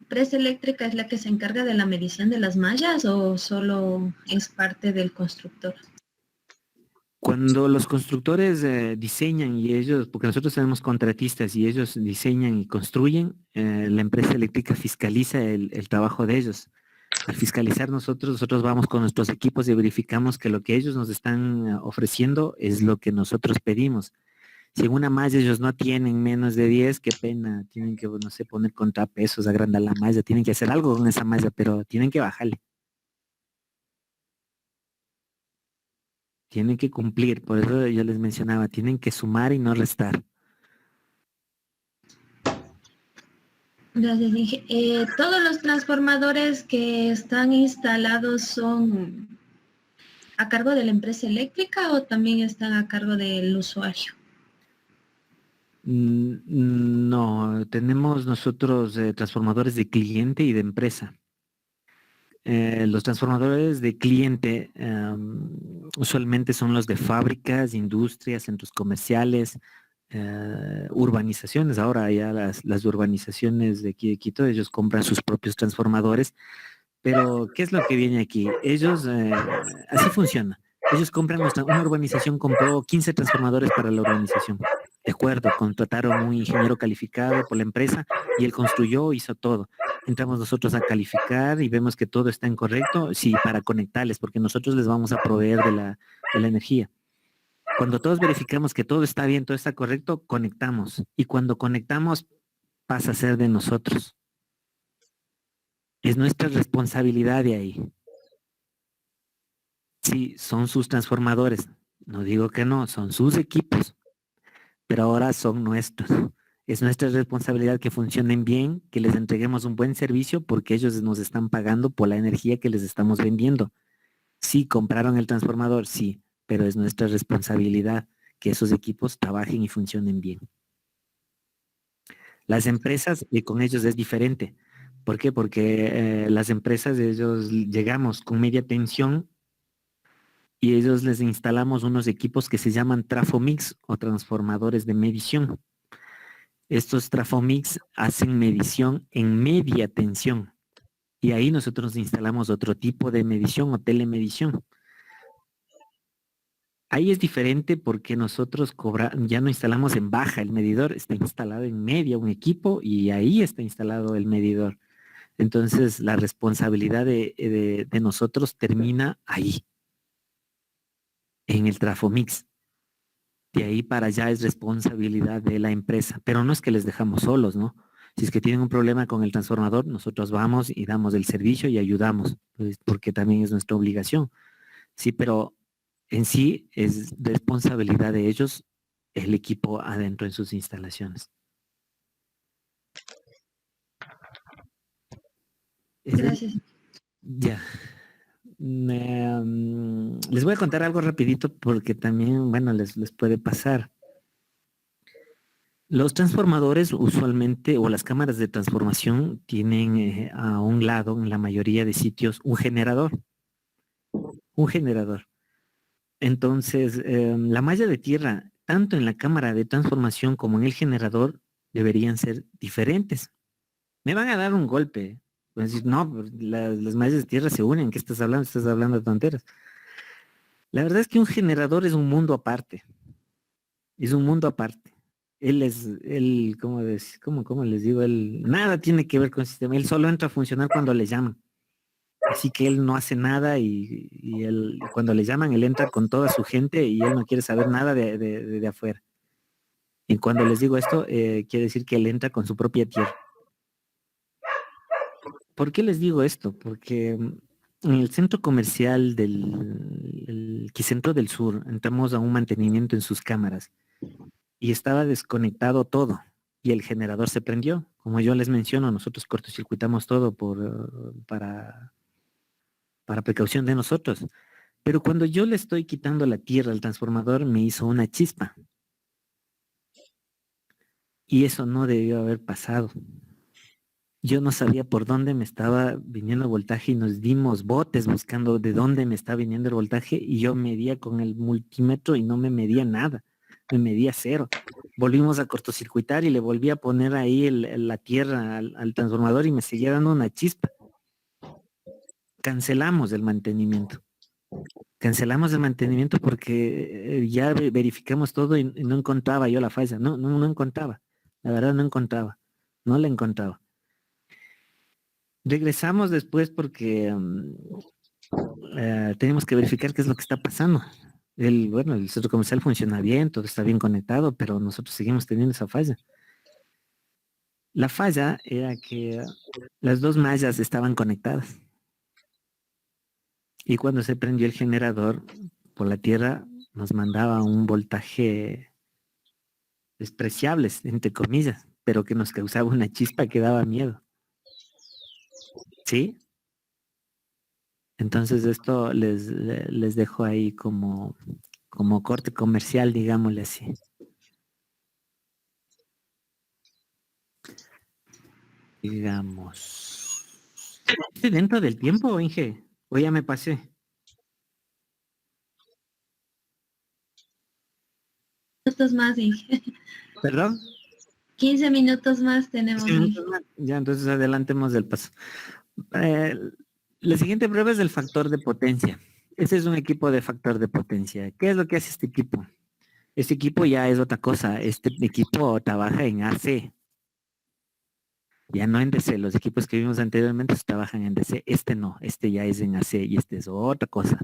¿Presa Eléctrica es la que se encarga de la medición de las mallas o solo es parte del constructor? Cuando los constructores diseñan y ellos, porque nosotros tenemos contratistas y ellos diseñan y construyen, la empresa eléctrica fiscaliza el trabajo de ellos. Al fiscalizar nosotros vamos con nuestros equipos y verificamos que lo que ellos nos están ofreciendo es lo que nosotros pedimos. Si en una malla ellos no tienen menos de 10, qué pena, tienen que, no sé, poner contrapesos, agrandar la malla, tienen que hacer algo con esa malla, pero tienen que bajarle. Tienen que cumplir, por eso yo les mencionaba, tienen que sumar y no restar. Gracias, ¿todos los transformadores que están instalados son a cargo de la empresa eléctrica o también están a cargo del usuario? No, tenemos nosotros transformadores de cliente y de empresa. Los transformadores de cliente usualmente son los de fábricas, industrias, centros comerciales, urbanizaciones. Ahora ya las urbanizaciones de aquí de Quito, ellos compran sus propios transformadores. Pero, ¿qué es lo que viene aquí? Ellos, así funciona. Ellos compran, una urbanización compró 15 transformadores para la urbanización. De acuerdo, contrataron un ingeniero calificado por la empresa y él construyó, hizo todo. Entramos nosotros a calificar y vemos que todo está en correcto, sí, para conectarles, porque nosotros les vamos a proveer de la energía. Cuando todos verificamos que todo está bien, todo está correcto, conectamos. Y cuando conectamos, pasa a ser de nosotros. Es nuestra responsabilidad de ahí. Sí, son sus transformadores. No digo que no, son sus equipos, pero ahora son nuestros. Es nuestra responsabilidad que funcionen bien, que les entreguemos un buen servicio porque ellos nos están pagando por la energía que les estamos vendiendo. Sí, compraron el transformador, sí, pero es nuestra responsabilidad que esos equipos trabajen y funcionen bien. Las empresas, con ellos es diferente. ¿Por qué? Porque las empresas, ellos llegamos con media tensión y ellos les instalamos unos equipos que se llaman Trafomix o transformadores de medición. Estos Trafomix hacen medición en media tensión y ahí nosotros instalamos otro tipo de medición o telemedición. Ahí es diferente porque nosotros ya no instalamos en baja el medidor, está instalado en media un equipo y ahí está instalado el medidor. Entonces la responsabilidad de nosotros termina ahí, en el Trafomix. De ahí para allá es responsabilidad de la empresa, pero no es que les dejamos solos, ¿no? Si es que tienen un problema con el transformador, nosotros vamos y damos el servicio y ayudamos, pues, porque también es nuestra obligación. Sí, pero en sí es responsabilidad de ellos el equipo adentro en sus instalaciones. Gracias. Ya. Les voy a contar algo rapidito porque también, bueno, les puede pasar. Los transformadores usualmente, o las cámaras de transformación, tienen a un lado, en la mayoría de sitios, un generador. Un generador. Entonces, la malla de tierra, tanto en la cámara de transformación como en el generador, deberían ser diferentes. Me van a dar un golpe. Van a decir, no, las mallas de tierra se unen. ¿Qué estás hablando? Estás hablando de tonteras. La verdad es que un generador es un mundo aparte. Es un mundo aparte. ¿Cómo les digo? Él nada tiene que ver con el sistema. Él solo entra a funcionar cuando le llaman. Así que él no hace nada y él, cuando le llaman, él entra con toda su gente y él no quiere saber nada de afuera. Y cuando les digo esto, quiere decir que él entra con su propia tierra. ¿Por qué les digo esto? Porque en el centro comercial del Quicentro del Sur entramos a un mantenimiento en sus cámaras y estaba desconectado todo y el generador se prendió. Como yo les menciono, nosotros cortocircuitamos todo para precaución de nosotros. Pero cuando yo le estoy quitando la tierra al transformador, me hizo una chispa. Y eso no debió haber pasado. Yo no sabía por dónde me estaba viniendo el voltaje y nos dimos botes buscando de dónde me está viniendo el voltaje y yo medía con el multímetro y no me medía nada, me medía cero. Volvimos a cortocircuitar y le volví a poner ahí la tierra al transformador y me seguía dando una chispa. Cancelamos el mantenimiento. Cancelamos el mantenimiento porque ya verificamos todo y no encontraba yo la falla. No encontraba. La verdad no encontraba. No la encontraba. Regresamos después porque tenemos que verificar qué es lo que está pasando. El centro comercial funciona bien, todo está bien conectado, pero nosotros seguimos teniendo esa falla. La falla era que las dos mallas estaban conectadas. Y cuando se prendió el generador por la tierra, nos mandaba un voltaje despreciable, entre comillas, pero que nos causaba una chispa que daba miedo. ¿Sí? Entonces esto les dejo ahí como corte comercial, digámosle así. Digamos. ¿Es dentro del tiempo, Inge? O ya me pasé. Minutos más, Inge. ¿Perdón? 15 minutos más tenemos, 15 Inge. minutos más. Ya, entonces adelantemos del paso. Eh, la siguiente prueba es del factor de potencia. Este es un equipo de factor de potencia. ¿Qué es lo que hace este equipo? Este equipo ya es otra cosa. Este equipo trabaja en AC. Ya no en DC. Los equipos que vimos anteriormente trabajan en DC. Este no. Este ya es en AC y este es otra cosa.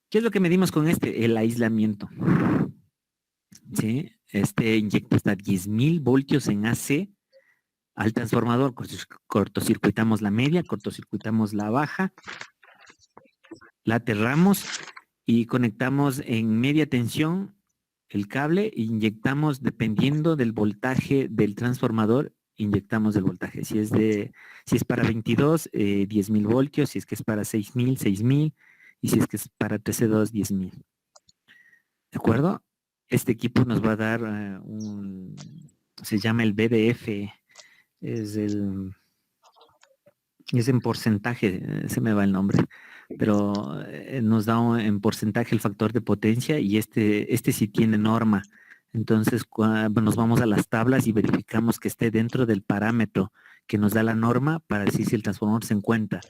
¿Qué es lo que medimos con este? El aislamiento. ¿Sí? Este inyecta hasta 10.000 voltios en AC al transformador. Cortocircuitamos la media, cortocircuitamos la baja, la aterramos y conectamos en media tensión el cable e inyectamos dependiendo del voltaje del transformador, inyectamos el voltaje. Si es para 22, 10.000 voltios, si es que es para 6.000, 6.000 y si es que es para 13.2, 10.000. ¿De acuerdo? Este equipo nos va a dar se llama el BDF, es en porcentaje, se me va el nombre, pero nos da en porcentaje el factor de potencia y este sí tiene norma. Entonces nos vamos a las tablas y verificamos que esté dentro del parámetro que nos da la norma para decir si el transformador se encuentra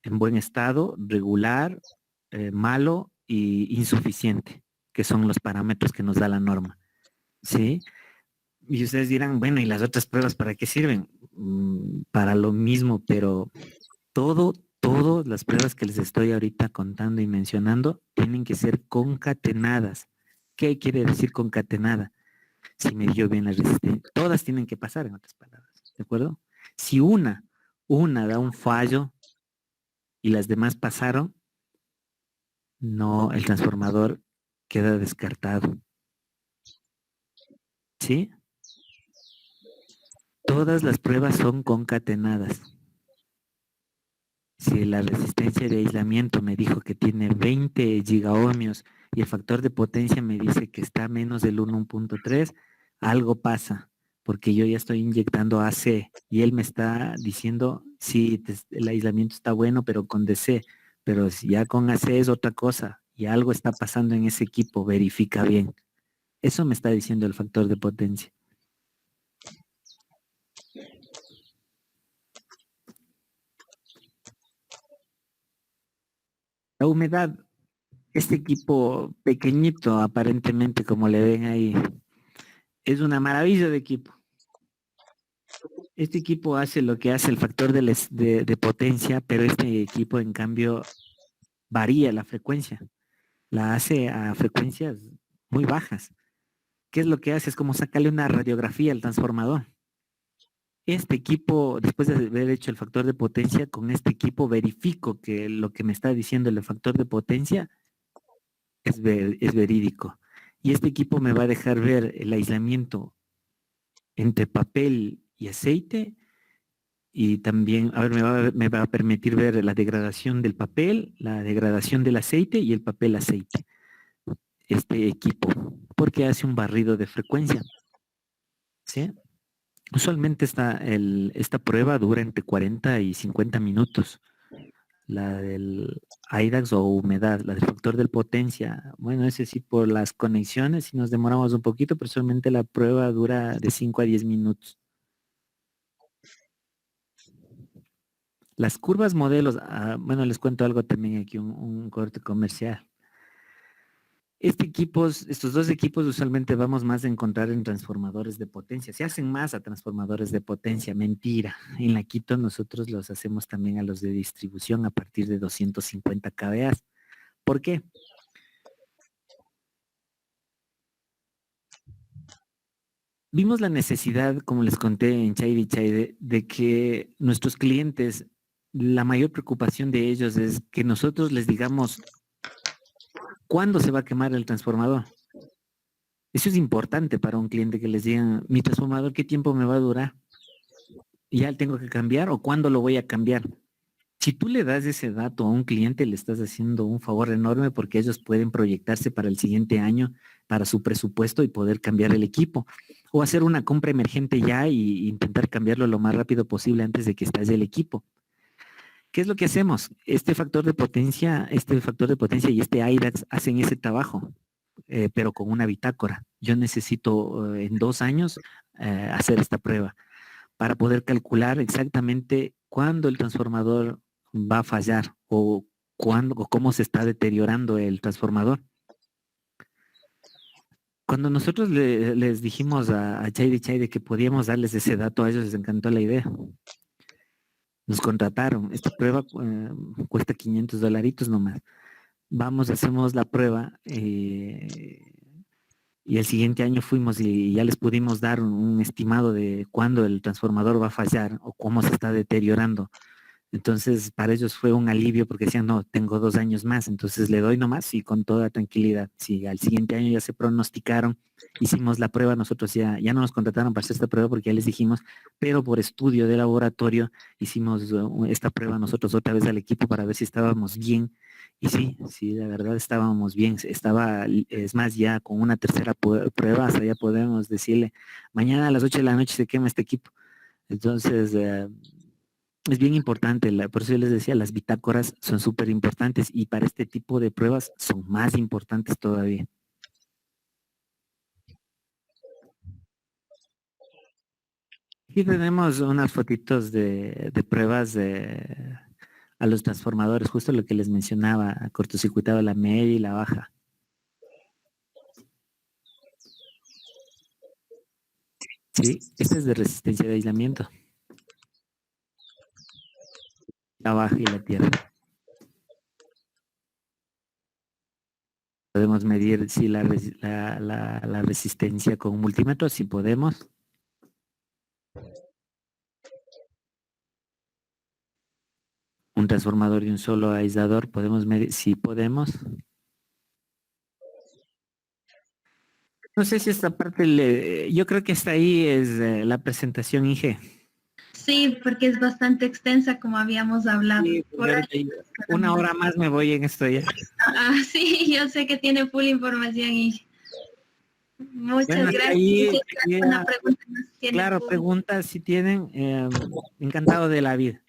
en buen estado, regular, malo y insuficiente, que son los parámetros que nos da la norma. ¿Sí? Y ustedes dirán, bueno, ¿y las otras pruebas para qué sirven? Para lo mismo, pero todas las pruebas que les estoy ahorita contando y mencionando tienen que ser concatenadas. ¿Qué quiere decir concatenada? Si me dio bien la resistencia. Todas tienen que pasar, en otras palabras. ¿De acuerdo? Si una da un fallo y las demás pasaron, no, el transformador queda descartado. ¿Sí? Todas las pruebas son concatenadas. Si la resistencia de aislamiento me dijo que tiene 20 gigaohmios y el factor de potencia me dice que está menos del 1.3, algo pasa, porque yo ya estoy inyectando AC y él me está diciendo, sí, el aislamiento está bueno, pero con DC, pero si ya con AC es otra cosa y algo está pasando en ese equipo, verifica bien. Eso me está diciendo el factor de potencia. La humedad, este equipo pequeñito, aparentemente, como le ven ahí, es una maravilla de equipo. Este equipo hace lo que hace el factor de potencia, pero este equipo, en cambio, varía la frecuencia. La hace a frecuencias muy bajas. ¿Qué es lo que hace? Es como sacarle una radiografía al transformador. Este equipo, después de haber hecho el factor de potencia, con este equipo verifico que lo que me está diciendo el factor de potencia es verídico. Y este equipo me va a dejar ver el aislamiento entre papel y aceite y también, a ver, me va a permitir ver la degradación del papel, la degradación del aceite y el papel aceite. Este equipo, porque hace un barrido de frecuencia. ¿Sí? Usualmente esta prueba dura entre 40 y 50 minutos. La del IDAX o humedad, la del factor de potencia. Bueno, ese sí por las conexiones, si nos demoramos un poquito, pero solamente la prueba dura de 5 a 10 minutos. Las curvas modelos, bueno, les cuento algo también aquí, un corte comercial. Estos dos equipos usualmente vamos más a encontrar en transformadores de potencia. Se hacen más a transformadores de potencia, mentira. En la Quito nosotros los hacemos también a los de distribución a partir de 250 kVA. ¿Por qué? Vimos la necesidad, como les conté en Chayde y Chayde, de que nuestros clientes, la mayor preocupación de ellos es que nosotros les digamos ¿cuándo se va a quemar el transformador? Eso es importante para un cliente que les digan, mi transformador, ¿qué tiempo me va a durar? ¿Ya tengo que cambiar o cuándo lo voy a cambiar? Si tú le das ese dato a un cliente, le estás haciendo un favor enorme porque ellos pueden proyectarse para el siguiente año, para su presupuesto y poder cambiar el equipo. O hacer una compra emergente ya y intentar cambiarlo lo más rápido posible antes de que estalle el equipo. ¿Qué es lo que hacemos? Este factor de potencia y este IDAX hacen ese trabajo, pero con una bitácora. Yo necesito en 2 años hacer esta prueba para poder calcular exactamente cuándo el transformador va a fallar o cuándo o cómo se está deteriorando el transformador. Cuando nosotros les dijimos a Chaide que podíamos darles ese dato, a ellos les encantó la idea. Nos contrataron. Esta prueba cuesta $500 nomás. Vamos, hacemos la prueba y el siguiente año fuimos y ya les pudimos dar un estimado de cuándo el transformador va a fallar o cómo se está deteriorando. Entonces, para ellos fue un alivio porque decían, no, tengo 2 años más, entonces le doy nomás y con toda tranquilidad. Si al siguiente año ya se pronosticaron, hicimos la prueba, nosotros ya no nos contrataron para hacer esta prueba porque ya les dijimos, pero por estudio de laboratorio hicimos esta prueba nosotros otra vez al equipo para ver si estábamos bien. Y sí, la verdad estábamos bien. Es más, ya con una tercera prueba, hasta ya podemos decirle, mañana a las 8 de la noche se quema este equipo. Entonces, es bien importante, por eso yo les decía, las bitácoras son súper importantes y para este tipo de pruebas son más importantes todavía. Aquí tenemos unas fotitos de pruebas a los transformadores, justo lo que les mencionaba, cortocircuitado la media y la baja. Sí, esta es de resistencia de aislamiento. La baja y la tierra. Podemos medir si la resistencia con un multímetro, si podemos. Un transformador y un solo aislador, podemos medir, si podemos. No sé si esta parte, yo creo que hasta ahí es la presentación, Inge. Sí, porque es bastante extensa, como habíamos hablado. Sí, una hora más me voy en esto ya. Sí, yo sé que tiene full información y muchas gracias. Claro, preguntas si tienen, encantado de la vida.